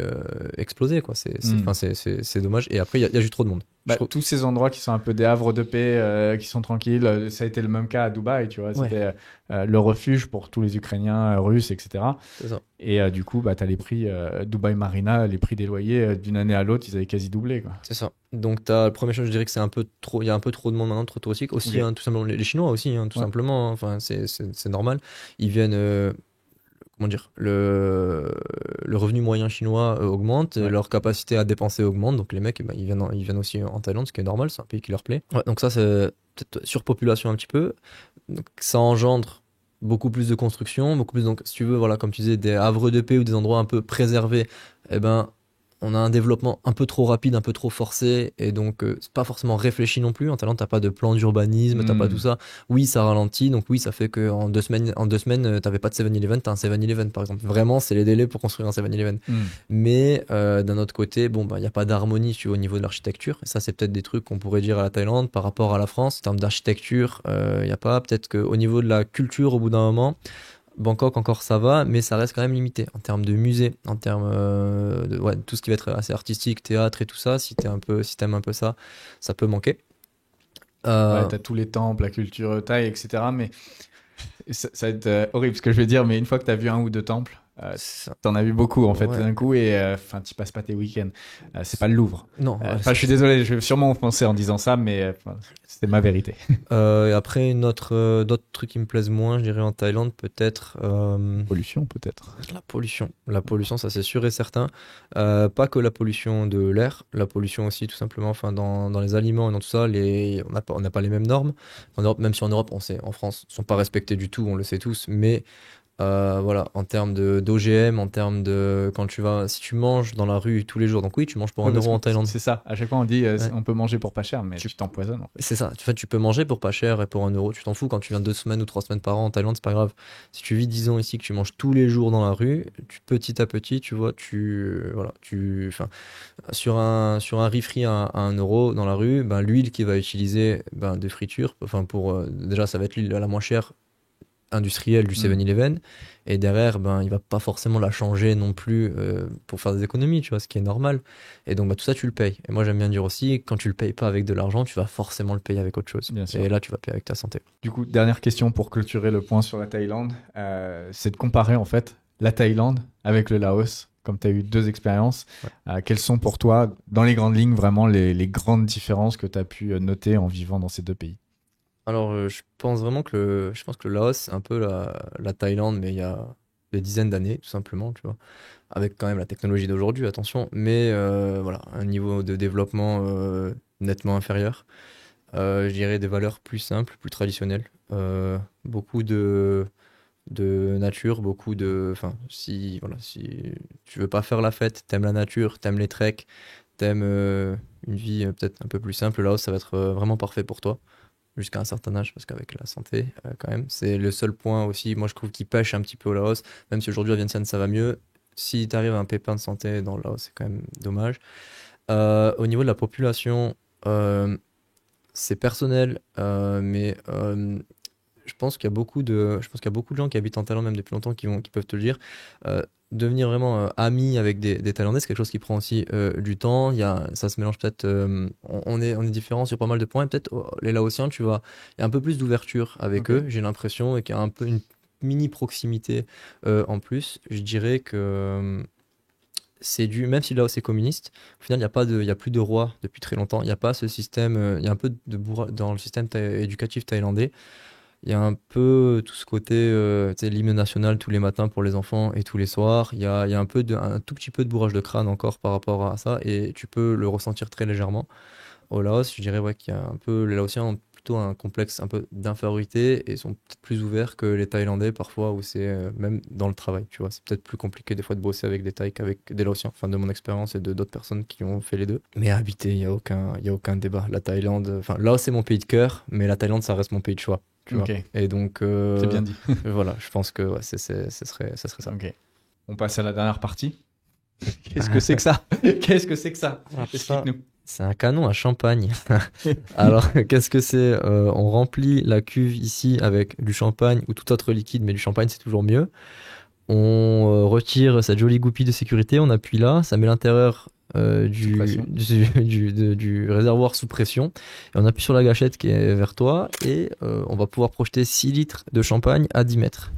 exploser, quoi. C'est dommage. Et après, il y a juste trop de monde. Bah, tous ces endroits qui sont un peu des havres de paix, qui sont tranquilles, ça a été le même cas à Dubaï, tu vois. C'était le refuge pour tous les Ukrainiens, Russes, etc. C'est ça. Et du coup, bah, tu as les prix Dubaï Marina, les prix des loyers d'une année à l'autre, ils avaient quasi doublé, quoi. C'est ça. Donc, la première chose, je dirais que c'est un peu trop, il y a un peu trop de monde maintenant, trop touristique. Aussi, Ok. hein, tout simplement, les Chinois aussi, hein, tout Ouais. simplement. Hein. Enfin, c'est normal. Ils viennent, comment dire, le revenu moyen chinois augmente, Ouais. leur capacité à dépenser augmente. Donc, les mecs, ils viennent aussi en Thaïlande, ce qui est normal, c'est un pays qui leur plaît. Ouais, donc, ça, c'est peut-être surpopulation un petit peu. Donc, ça engendre beaucoup plus de construction, beaucoup plus. Donc, si tu veux, voilà, comme tu disais, des havres de paix ou des endroits un peu préservés, eh ben, on a un développement un peu trop rapide, un peu trop forcé, et donc c'est pas forcément réfléchi non plus. En Thaïlande, t'as pas de plan d'urbanisme, t'as pas tout ça. Oui, ça ralentit, donc oui, ça fait qu'en 2 semaines, t'avais pas de 7-Eleven, t'as un 7-Eleven par exemple. Vraiment, c'est les délais pour construire un 7-Eleven. Mais d'un autre côté, bon, bah, y a pas d'harmonie, tu vois, au niveau de l'architecture. Et ça, c'est peut-être des trucs qu'on pourrait dire à la Thaïlande par rapport à la France. En termes d'architecture, y a pas. Peut-être qu'au niveau de la culture, au bout d'un moment, Bangkok encore ça va, mais ça reste quand même limité en termes de musée, en termes de ouais, tout ce qui va être assez artistique, théâtre et tout ça. Si t'aimes un peu ça, ça peut manquer. Ouais, t'as tous les temples, la culture thaï, etc. Mais ça va être horrible ce que je vais dire, mais une fois que t'as vu un ou deux temples, t'en as vu beaucoup en fait d'un coup et enfin tu passes pas tes week-ends. C'est pas le Louvre. Non. Enfin, je suis désolé, je vais sûrement offenser en disant ça, mais c'est ma vérité. Et après, d'autres trucs qui me plaisent moins, je dirais en Thaïlande, peut-être. Pollution, peut-être. La pollution. La pollution, ça c'est sûr et certain. Pas que la pollution de l'air, la pollution aussi, tout simplement, enfin, dans les aliments et dans tout ça, on n'a pas les mêmes normes. En Europe, même si en Europe, on sait, en France, ne sont pas respectés du tout, on le sait tous, mais voilà, en termes d'OGM, en termes de si tu manges dans la rue tous les jours, donc oui, tu manges pour 1 euro en Thaïlande. C'est ça, à chaque fois on dit on peut manger pour pas cher, mais tu t'empoisonnes. En fait. C'est ça, tu peux manger pour pas cher et pour 1 euro, tu t'en fous quand tu viens 2 semaines ou 3 semaines par an en Thaïlande, c'est pas grave. Si tu vis 10 ans ici, que tu manges tous les jours dans la rue, petit à petit, tu vois, sur un riz frit à 1 euro dans la rue, ben, l'huile qu'il va utiliser de friture, enfin déjà ça va être l'huile la moins chère industrielle du 7-Eleven, et derrière il va pas forcément la changer non plus pour faire des économies, tu vois, ce qui est normal, et donc tout ça tu le payes. Et moi j'aime bien dire aussi, quand tu le payes pas avec de l'argent, tu vas forcément le payer avec autre chose, et là tu vas payer avec ta santé. Du coup, dernière question pour clôturer le point sur la Thaïlande, c'est de comparer en fait la Thaïlande avec le Laos, comme tu as eu 2 expériences. Quelles sont pour toi, dans les grandes lignes, vraiment les grandes différences que tu as pu noter en vivant dans ces 2 pays? Alors, je pense vraiment que le Laos, c'est un peu la Thaïlande, mais il y a des dizaines d'années, tout simplement, tu vois. Avec quand même la technologie d'aujourd'hui, attention, mais voilà, un niveau de développement nettement inférieur. Je dirais des valeurs plus simples, plus traditionnelles. Beaucoup de nature, beaucoup de... Enfin, si tu veux pas faire la fête, t'aimes la nature, t'aimes les treks, t'aimes une vie peut-être un peu plus simple, le Laos, ça va être vraiment parfait pour toi. Jusqu'à un certain âge, parce qu'avec la santé, quand même, c'est le seul point aussi, moi je trouve qu'il pêche un petit peu au Laos, même si aujourd'hui à Vientiane ça va mieux. Si tu arrives à un pépin de santé dans le Laos, c'est quand même dommage. Au niveau de la population, c'est personnel, mais je pense qu'il y a beaucoup de gens qui habitent en Thaïlande, même depuis longtemps, qui peuvent te le dire. Devenir vraiment ami avec des Thaïlandais, c'est quelque chose qui prend aussi du temps. Ça se mélange peut-être. On est différents sur pas mal de points. Et peut-être les Laotiens, il y a un peu plus d'ouverture avec eux, j'ai l'impression, et qu'il y a un peu une mini proximité en plus. Je dirais que c'est même si le Laos est communiste, au final, il y a plus de roi depuis très longtemps. Il n'y a pas ce système. Il y a un peu de dans le système éducatif thaïlandais. Il y a un peu tout ce côté, tu sais, l'hymne national tous les matins pour les enfants et tous les soirs. Il y a un tout petit peu de bourrage de crâne encore par rapport à ça, et tu peux le ressentir très légèrement. Au Laos, je dirais qu'il y a un peu, les Laotiens ont plutôt un complexe un peu d'infériorité et sont peut-être plus ouverts que les Thaïlandais parfois, où c'est même dans le travail, tu vois. C'est peut-être plus compliqué des fois de bosser avec des Thaïs qu'avec des Laotiens, enfin de mon expérience et de d'autres personnes qui ont fait les deux. Mais à habiter, il y a aucun débat. La Thaïlande, enfin Laos c'est mon pays de cœur, mais la Thaïlande ça reste mon pays de choix. Et donc, c'est bien dit. Voilà, je pense que ce serait ça. Ok. On passe à la dernière partie. Qu'est-ce que c'est que ça? Qu'est-ce que c'est que ça? Explique-nous. C'est un canon à champagne. Alors, qu'est-ce que c'est? On remplit la cuve ici avec du champagne ou tout autre liquide, mais du champagne c'est toujours mieux. On retire cette jolie goupille de sécurité, on appuie là, ça met l'intérieur du réservoir sous pression, et on appuie sur la gâchette qui est vers toi, et on va pouvoir projeter 6 litres de champagne à 10 mètres.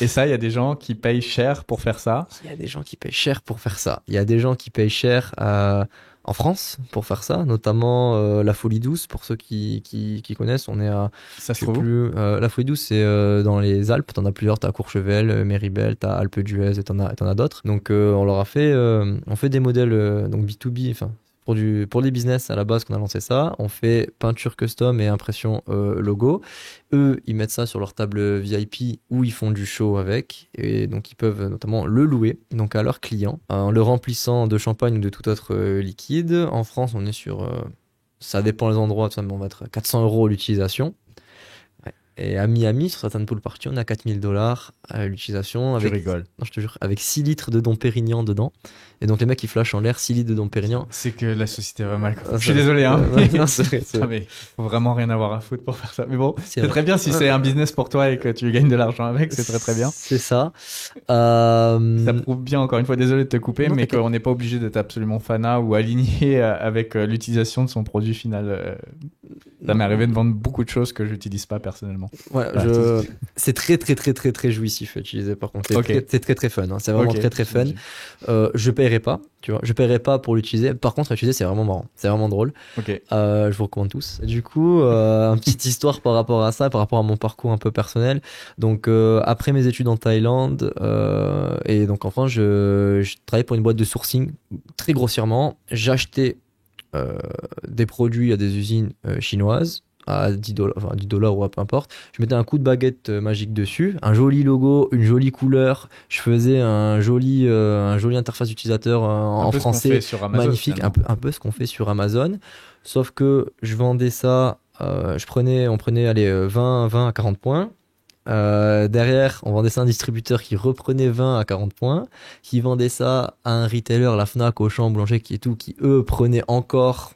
Et ça, il y a des gens qui payent cher pour faire ça. Il y a des gens qui payent cher pour faire ça. Il y a des gens qui payent cher en France pour faire ça, notamment la Folie Douce, pour ceux qui connaissent. On est à... Ça se trouve où? La Folie Douce, c'est dans les Alpes. T'en as plusieurs, t'as Courchevel, Méribel, t'as Alpe d'Huez, et t'en as d'autres. Donc on leur a fait, on fait des modèles donc B2B, enfin pour les business à la base qu'on a lancé ça. On fait peinture custom et impression logo. Eux, ils mettent ça sur leur table VIP où ils font du show avec. Et donc, ils peuvent notamment le louer donc à leurs clients en le remplissant de champagne ou de tout autre liquide. En France, on est sur... ça dépend des endroits, mais on va être à 400 € l'utilisation. Et à Miami, sur certaines pool parties, on a $4 000 à l'utilisation. Tu rigoles. Non, je te jure, avec 6 litres de Dom Pérignon dedans. Et donc les mecs, ils flashent en l'air 6 litres de Dom Pérignon. C'est que la société va mal. Je suis désolé, hein. Non, c'est mais faut vraiment rien avoir à foutre pour faire ça. Mais bon, c'est très bien si c'est un business pour toi et que tu gagnes de l'argent avec, c'est très très bien. C'est ça. Ça prouve bien, encore une fois, désolé de te couper, mais qu'on n'est pas obligé d'être absolument fanat ou aligné avec l'utilisation de son produit final. Ça m'est arrivé de vendre beaucoup de choses que j'utilise pas personnellement. Ouais, c'est très jouissif à utiliser par contre. C'est très fun. Hein. C'est vraiment très fun. Je paierai pas, tu vois. Je paierai pas pour l'utiliser. Par contre, l'utiliser, c'est vraiment marrant. C'est vraiment drôle. Je vous recommande tous. Du coup, une petite histoire par rapport à ça, par rapport à mon parcours un peu personnel. Donc, après mes études en Thaïlande et donc en France, je travaillais pour une boîte de sourcing très grossièrement. J'achetais des produits à des usines chinoises à $10, enfin $10 ou peu importe. Je mettais un coup de baguette magique dessus, un joli logo, une jolie couleur. Je faisais un joli interface utilisateur en français Amazon, magnifique, un peu ce qu'on fait sur Amazon. Sauf que je vendais ça, on prenait allez, 20 à 40 points. Derrière, on vendait ça à un distributeur qui reprenait 20 à 40 points, qui vendait ça à un retailer, la Fnac, Auchan, Boulanger, qui eux prenaient encore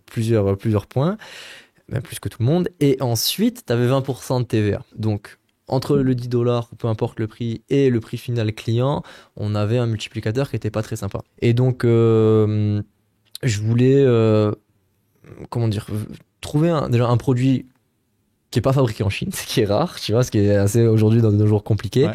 plusieurs points, même plus que tout le monde. Et ensuite, tu avais 20% de TVA. Donc, entre le $10, ou peu importe le prix, et le prix final client, on avait un multiplicateur qui était pas très sympa. Et donc, je voulais, trouver déjà un produit qui est pas fabriqué en Chine, ce qui est rare, tu vois, ce qui est assez aujourd'hui dans de nos jours compliqué. Ouais.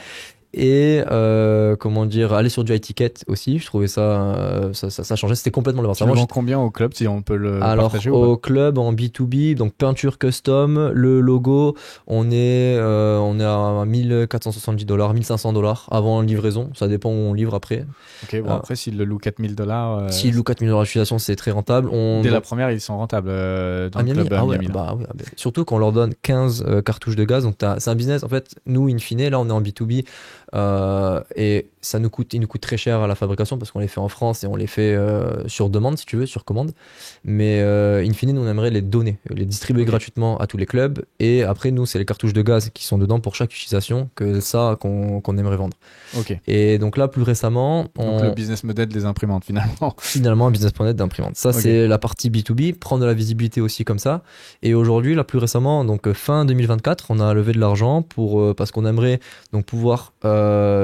Et aller sur du high ticket aussi, je trouvais ça changeait, c'était complètement le Tu le vends combien au club si on peut le partager ou pas ? Au club en B2B, donc peinture custom, le logo, on est à $1 470, $1 500 avant livraison, ça dépend où on livre après. Ok, bon après s'il le loue $4 000 s'il loue $4 000 d'utilisation, c'est très rentable. Dès la première, ils sont rentables dans le club à Miami. Surtout qu'on leur donne 15 cartouches de gaz, donc c'est un business en fait. Nous in fine, là on est en B2B. Et il nous coûte très cher à la fabrication parce qu'on les fait en France et on les fait sur demande si tu veux, sur commande, mais in fine nous on aimerait les donner, les distribuer gratuitement à tous les clubs, et après nous c'est les cartouches de gaz qui sont dedans pour chaque utilisation qu'on aimerait vendre. Et donc là plus récemment donc le business model des imprimantes finalement un business model d'imprimante, ça c'est la partie B2B, prendre de la visibilité aussi comme ça. Et aujourd'hui là plus récemment, donc fin 2024, on a levé de l'argent parce qu'on aimerait donc pouvoir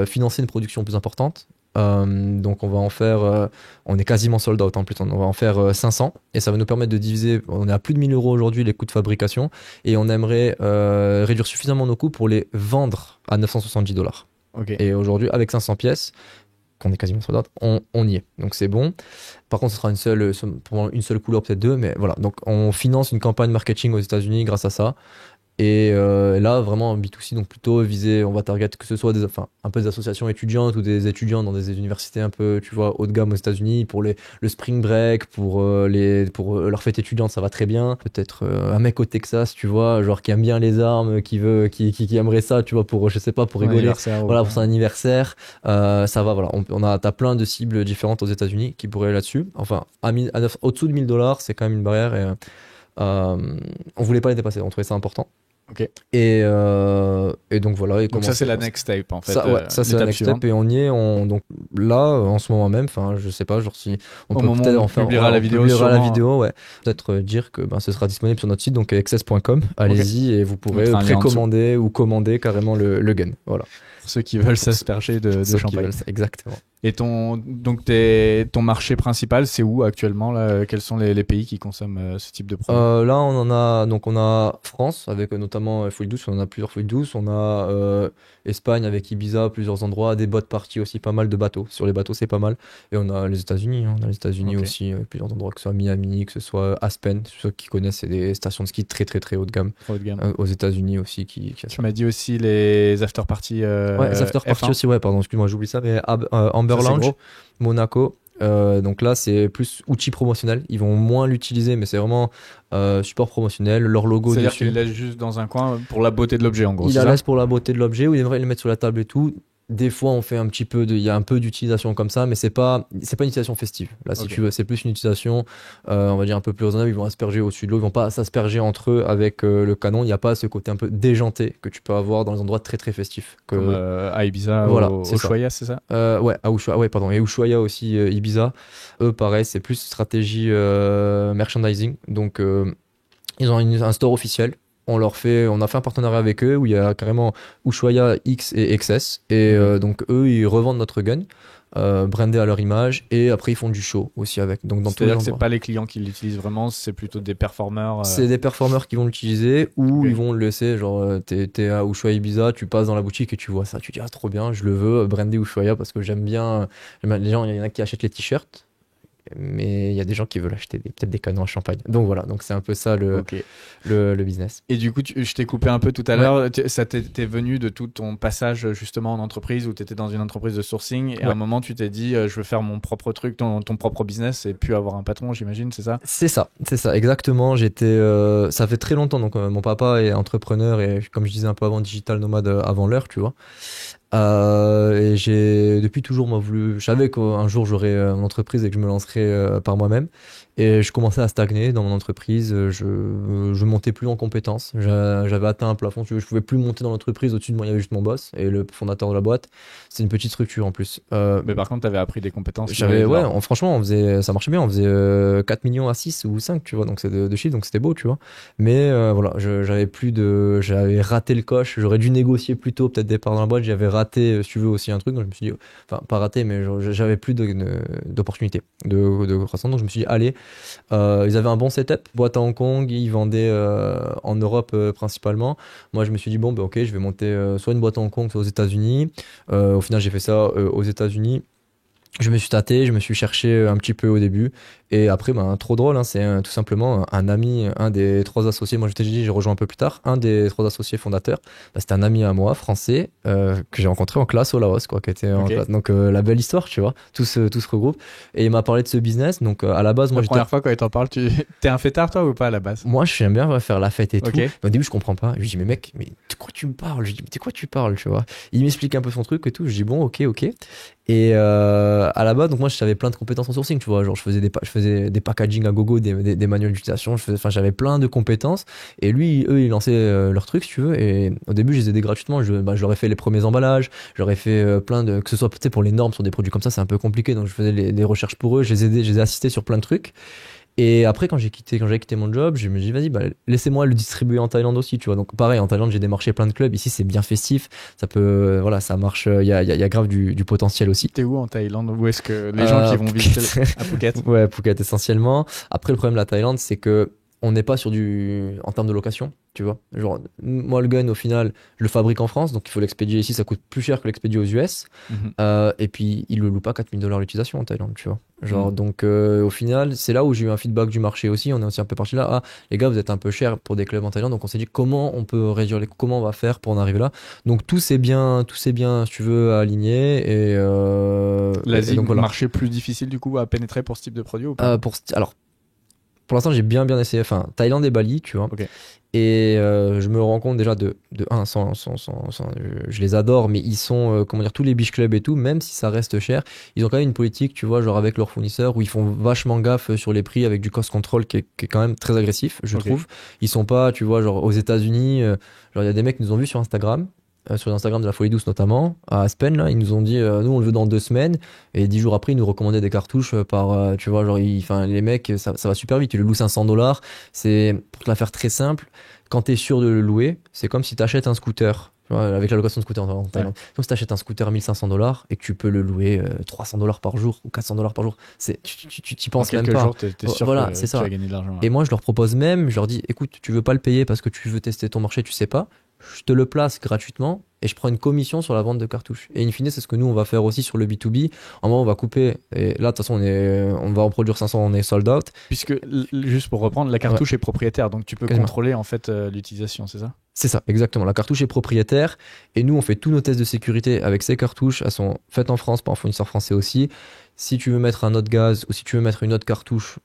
financer une production plus importante. Donc on va en faire, on est quasiment sold out en plus, on va en faire 500 et ça va nous permettre de diviser, on est à plus de 1 000 € aujourd'hui les coûts de fabrication, et on aimerait réduire suffisamment nos coûts pour les vendre à $970. Et aujourd'hui avec 500 pièces, qu'on est quasiment sold out, on y est, donc c'est bon. Par contre ce sera une seule couleur, peut-être deux, mais voilà, donc on finance une campagne marketing aux États-Unis grâce à ça. Et là, vraiment en B2C, donc plutôt visé, on va target que ce soit un peu des associations étudiantes ou des étudiants dans des universités un peu, tu vois, haut de gamme aux États-Unis, pour le spring break, pour leur fête étudiante, ça va très bien. Peut-être un mec au Texas, tu vois, genre qui aime bien les armes, qui aimerait ça, tu vois, pour, je sais pas, pour rigoler. Voilà, pour son anniversaire. Ça va, voilà. T'as plein de cibles différentes aux États-Unis qui pourraient aller là-dessus. Enfin, au-dessous de $1 000, c'est quand même une barrière, et on voulait pas les dépasser, on trouvait ça important. Et donc voilà. Donc ça c'est la next step en fait. Ça c'est la next step, et on y est. Donc là en ce moment même, enfin je sais pas, genre si on peut peut-être en faire. On publiera la vidéo. Ouais. Peut-être dire que ce sera disponible sur notre site, donc excess.com. Allez-y et vous pourrez précommander ou commander carrément le gun. Voilà. Pour ceux qui veulent s'asperger de champagne. Exactement. Et ton marché principal, c'est où actuellement là ? Quels sont les pays qui consomment ce type de produit ? Là, on a France avec notamment Folie Douce. On a plusieurs Folies Douces. On a Espagne avec Ibiza, plusieurs endroits, des boat parties aussi, pas mal de bateaux. Sur les bateaux, c'est pas mal. Et on a les États-Unis. On a les États-Unis aussi, plusieurs endroits, que ce soit Miami, que ce soit Aspen. Ceux qui connaissent, c'est des stations de ski très très très haut de gamme. Aux États-Unis aussi. Tu m'as dit aussi les after parties. Ouais, les after parties aussi. Ouais, pardon, excuse-moi, j'oublie ça. Mais Amber Lounge, Monaco, Donc là, c'est plus outil promotionnel. Ils vont moins l'utiliser, mais c'est vraiment support promotionnel, leur logo C'est-à-dire dessus. qu'ils le laissent juste dans un coin pour la beauté de l'objet, en gros. Ils la laissent pour la beauté de l'objet, ou ils devraient le mettre sur la table et tout. Des fois, on fait un petit peu il y a un peu d'utilisation comme ça, mais c'est pas une utilisation festive. Là, si tu veux, c'est plus une utilisation, on va dire un peu plus raisonnable. Ils vont asperger au-dessus de l'eau, ils vont pas s'asperger entre eux avec le canon. Il n'y a pas ce côté un peu déjanté que tu peux avoir dans les endroits très très festifs. Comme à Ibiza, voilà, au Ushuaïa, c'est ça? Ouais, à Ushuaïa, ouais, pardon, et Ushuaïa aussi, Ibiza. Eux, pareil, c'est plus stratégie merchandising. Donc, ils ont un store officiel. On a fait un partenariat avec eux où il y a carrément Ushuaïa X et XS. Et donc, eux, ils revendent notre gun, brandé à leur image. Et après, ils font du show aussi avec. Donc, dans tous les C'est-à-dire que c'est endroits. pas les clients qui l'utilisent vraiment, c'est plutôt des performeurs. C'est des performeurs qui vont l'utiliser ou Ok. ils vont le laisser. Genre, t'es à Ushuaïa Ibiza, tu passes dans la boutique et tu vois ça. Tu dis, ah, trop bien, je le veux, brandé Ushuaïa parce que j'aime bien. Les gens, il y en a qui achètent les t-shirts. Mais il y a des gens qui veulent acheter peut-être des canons à champagne. Donc voilà, donc c'est un peu ça Ok. le business. Et du coup, je t'ai coupé un peu tout à l'heure. Ça t'es venu de tout ton passage justement en entreprise où tu étais dans une entreprise de sourcing et à un moment tu t'es dit je veux faire mon propre truc, ton propre business et puis avoir un patron, j'imagine, c'est ça? C'est ça, exactement. Ça fait très longtemps. Donc mon papa est entrepreneur et comme je disais un peu avant, digital nomade avant l'heure, tu vois. Et j'ai depuis toujours moi voulu. Je savais qu'un jour j'aurais une entreprise et que je me lancerais par moi-même. Et je commençais à stagner dans mon entreprise. Je montais plus en compétences. J'avais atteint un plafond. Tu vois, je pouvais plus monter dans l'entreprise. Au-dessus de moi, il y avait juste mon boss et le fondateur de la boîte. C'est une petite structure en plus. Mais par contre, tu avais appris des compétences. Franchement, ça marchait bien. On faisait 4 millions à 6 ou 5, tu vois. Donc c'est de chiffre, donc c'était beau, tu vois. Mais voilà, j'avais raté le coche. J'aurais dû négocier plus tôt, peut-être départ dans la boîte. J'avais raté, si tu veux, aussi un truc. Donc je me suis dit, enfin, pas raté, mais j'avais plus d'opportunités de croissance. Donc je me suis dit, allez, ils avaient un bon setup, boîte à Hong Kong, ils vendaient en Europe principalement. Moi, je me suis dit, bon, bah, ok, je vais monter soit une boîte à Hong Kong, soit aux États-Unis. Au final, j'ai fait ça aux États-Unis. Je me suis tâté, je me suis cherché un petit peu au début. Et après, ben, trop drôle, hein, c'est tout simplement un ami, un des 3 associés. Moi, je t'ai dit, j'ai rejoint un peu plus tard. Un des 3 associés fondateurs, ben, c'était un ami à moi, français, que j'ai rencontré en classe au Laos, quoi, qui était en classe. Donc, la belle histoire, tu vois, tout se regroupe. Et il m'a parlé de ce business. Donc, à la base, moi, la première fois quand il t'en parle, t'es un fêtard, toi, ou pas, à la base? Moi, j'aime bien faire la fête et tout. Okay. Mais au début, je comprends pas. Je lui dis, mais mec, mais de quoi tu me parles? Je lui dis, mais de quoi tu parles, tu vois? Il m'explique un peu son truc et tout. Je dis, bon, ok. Et à la base, donc moi, j'avais plein de compétences en sourcing, tu vois. Genre, je faisais des packaging à gogo, des manuels d'utilisation. J'avais plein de compétences. Et lui, eux, ils lançaient leurs trucs, si tu veux. Et au début, je les aidais gratuitement. Je leur ai fait les premiers emballages. Je leur ai fait plein de, que ce soit, tu sais, pour les normes sur des produits comme ça, c'est un peu compliqué. Donc, je faisais des recherches pour eux. Je les ai assistés sur plein de trucs. Et après, quand j'avais quitté mon job, je me dis, vas-y, bah, laissez-moi le distribuer en Thaïlande aussi, tu vois. Donc, pareil, en Thaïlande, j'ai démarché plein de clubs. Ici, c'est bien festif. Ça peut, voilà, ça marche. Il y a grave du potentiel aussi. T'es où en Thaïlande? Où est-ce que les gens qui vont visiter à Phuket? Ouais, Phuket essentiellement. Après, le problème de la Thaïlande, c'est que on n'est pas en termes de location, tu vois. Genre, moi, le gun, au final, je le fabrique en France, donc il faut l'expédier ici, ça coûte plus cher que l'expédier aux US. Et puis, il le loue pas 4 000 $ l'utilisation en Thaïlande, tu vois. Genre, donc, au final, c'est là où j'ai eu un feedback du marché aussi. On est aussi un peu parti là. Ah, les gars, vous êtes un peu cher pour des clubs en Thaïlande. Donc, on s'est dit comment on peut réduire comment on va faire pour en arriver là. Donc, tout c'est bien, si tu veux, aligné. Et, l'Asie, donc, voilà. marché plus difficile, du coup, à pénétrer pour ce type de produit ou pas? Alors, pour l'instant, j'ai bien essayé. Enfin, Thaïlande et Bali, tu vois. Okay. Et je me rends compte déjà de je les adore, mais ils sont, comment dire, tous les beach clubs et tout, même si ça reste cher, ils ont quand même une politique, tu vois, genre avec leurs fournisseurs, où ils font vachement gaffe sur les prix avec du cost control qui est quand même très agressif, je trouve. Ils sont pas, tu vois, genre aux États-Unis, genre il y a des mecs qui nous ont vus sur Instagram. Sur l'Instagram de la Folie Douce notamment, à Aspen, là, ils nous ont dit, nous on le veut dans 2 semaines, et 10 jours après, ils nous recommandaient des cartouches par, tu vois, genre, les mecs, ça va super vite, tu le loues 500 $. C'est, pour te la faire très simple, quand t'es sûr de le louer, c'est comme si t'achètes un scooter, tu vois, avec la location de scooter en Thaïlande. Ouais. Comme si t'achètes un scooter à 1 500 $ et que tu peux le louer 300 $ par jour ou 400 $ par jour. Tu t'y penses même pas. En quelques jours, t'es sûr voilà, que c'est tu ça. vas gagner de l'argent. Ouais. Et moi, je leur propose même, je leur dis, écoute, tu veux pas le payer parce que tu veux tester ton marché, tu sais pas. je te le place gratuitement et je prends une commission sur la vente de cartouches. Et in fine, c'est ce que nous, on va faire aussi sur le B2B. En moment, on va couper. Et là, de toute façon, on va en produire 500, on est sold out. Puisque, juste pour reprendre, la cartouche est propriétaire, donc tu peux contrôler en fait l'utilisation, c'est ça? C'est ça, exactement. La cartouche est propriétaire et nous, on fait tous nos tests de sécurité avec ces cartouches. Elles sont faites en France par un fournisseur français aussi. Si tu veux mettre un autre gaz ou si tu veux mettre une autre cartouche,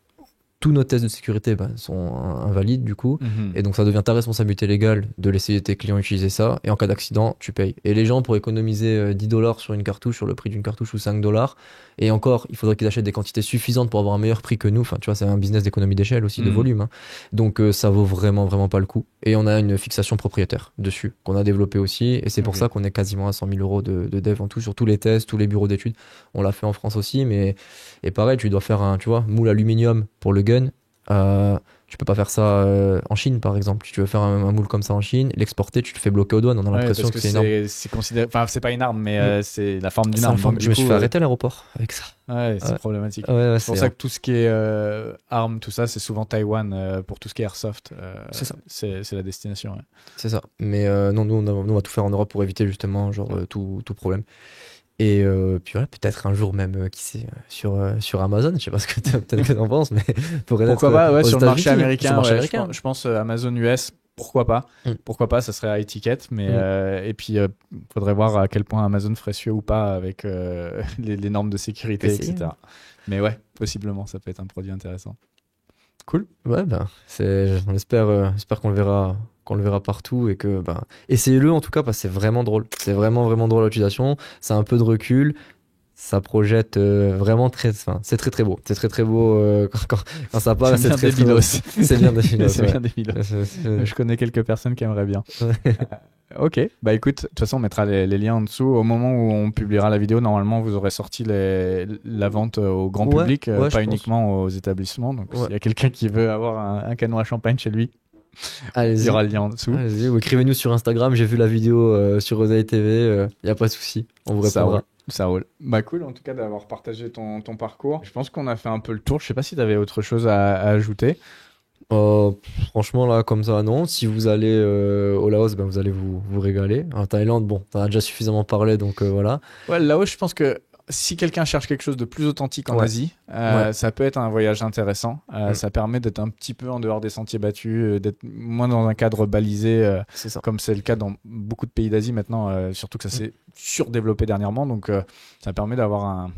tous nos tests de sécurité sont invalides du coup. Et donc ça devient ta responsabilité légale de laisser tes clients utiliser ça. Et en cas d'accident, tu payes. Et les gens, pour économiser $10 sur une cartouche, sur le prix d'une cartouche ou $5, et encore, il faudrait qu'ils achètent des quantités suffisantes pour avoir un meilleur prix que nous. Enfin, tu vois, c'est un business d'économie d'échelle aussi, de volume. Hein. Donc ça vaut vraiment, vraiment pas le coup. Et on a une fixation propriétaire dessus, qu'on a développé aussi. Et c'est pour ça qu'on est quasiment à 100 000 euros de dev en tout, sur tous les tests, tous les bureaux d'études. On l'a fait en France aussi. Et pareil, tu dois faire un moule aluminium pour le gun. Tu peux pas faire ça en Chine par exemple. Si tu veux faire un moule comme ça en Chine, l'exporter, tu te fais bloquer aux douanes. On a l'impression que c'est une arme. C'est considéré... Enfin, c'est pas une arme, mais c'est la forme d'une arme. Je me suis fait arrêter à l'aéroport avec ça. Ouais, c'est problématique. c'est pour ça que tout ce qui est armes, tout ça, c'est souvent Taïwan pour tout ce qui est airsoft. C'est ça. C'est la destination. Ouais. C'est ça. Mais non, nous on va tout faire en Europe pour éviter justement tout problème. Et puis voilà, peut-être un jour même, qui sait, sur Amazon, je sais pas ce que peut-être que t'en penses, mais pourquoi pas, sur le marché américain, je pense Amazon US, pourquoi pas, ça serait à étiquette, mais et puis faudrait voir à quel point Amazon ferait suer ou pas avec les normes de sécurité, etc. Mais ouais, possiblement, ça peut être un produit intéressant. Cool. Ouais, on espère qu'on le verra partout et que essayez-le en tout cas parce que c'est vraiment drôle. C'est vraiment vraiment drôle l'utilisation. C'est un peu de recul. Ça projette vraiment c'est très très beau. C'est très très beau quand ça part. C'est très beau. C'est bien débilos. C'est bien débilos. Je connais quelques personnes qui aimeraient bien. Ok, bah écoute, de toute façon on mettra les liens en dessous. Au moment où on publiera la vidéo, normalement vous aurez sorti la vente au grand public, pas uniquement aux établissements. Donc s'il y a quelqu'un qui veut avoir un canon à champagne chez lui, il y aura le lien en dessous. Allez-y, ou écrivez-nous sur Instagram, j'ai vu la vidéo sur Rosaï TV, il n'y a pas de souci, on vous répondra. Ça roule. Bah cool en tout cas d'avoir partagé ton parcours. Je pense qu'on a fait un peu le tour. Je sais pas si tu avais autre chose à ajouter. Franchement là comme ça non. Si vous allez au Laos, vous allez vous régaler. En Thaïlande, t'en as déjà suffisamment parlé, donc voilà. Ouais, le Laos, je pense que si quelqu'un cherche quelque chose de plus authentique en Asie, ça peut être un voyage intéressant. Ça permet d'être un petit peu en dehors des sentiers battus, d'être moins dans un cadre balisé, comme c'est le cas dans beaucoup de pays d'Asie maintenant, surtout que ça s'est surdéveloppé dernièrement. Donc ça permet d'avoir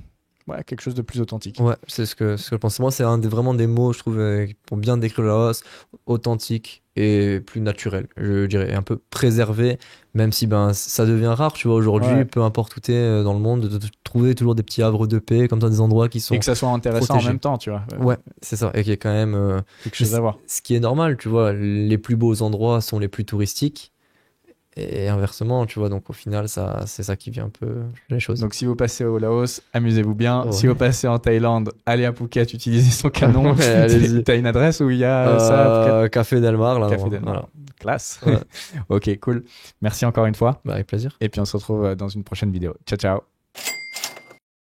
quelque chose de plus authentique. Ouais, c'est ce que je pense. Moi, c'est vraiment des mots, je trouve, pour bien décrire le Laos, authentique et plus naturel, je dirais, un peu préservé, même si ça devient rare, tu vois, aujourd'hui, peu importe où t'es dans le monde, de trouver toujours des petits havres de paix, comme ça, des endroits qui sont et que ça soit intéressant protégés en même temps, tu vois. Ouais, c'est ça, et qu'il y a quand même quelque chose à voir. Ce qui est normal, tu vois, les plus beaux endroits sont les plus touristiques. Et inversement, tu vois, donc au final, c'est ça qui vient un peu les choses. Donc si vous passez au Laos, amusez-vous bien. Si vous passez en Thaïlande, allez à Phuket, utilisez son canon. T'as une adresse où il y a ça Café Del Mar, là. Café Del Mar. Voilà. Classe. Ok, cool. Merci encore une fois. Avec plaisir. Et puis on se retrouve dans une prochaine vidéo. Ciao, ciao.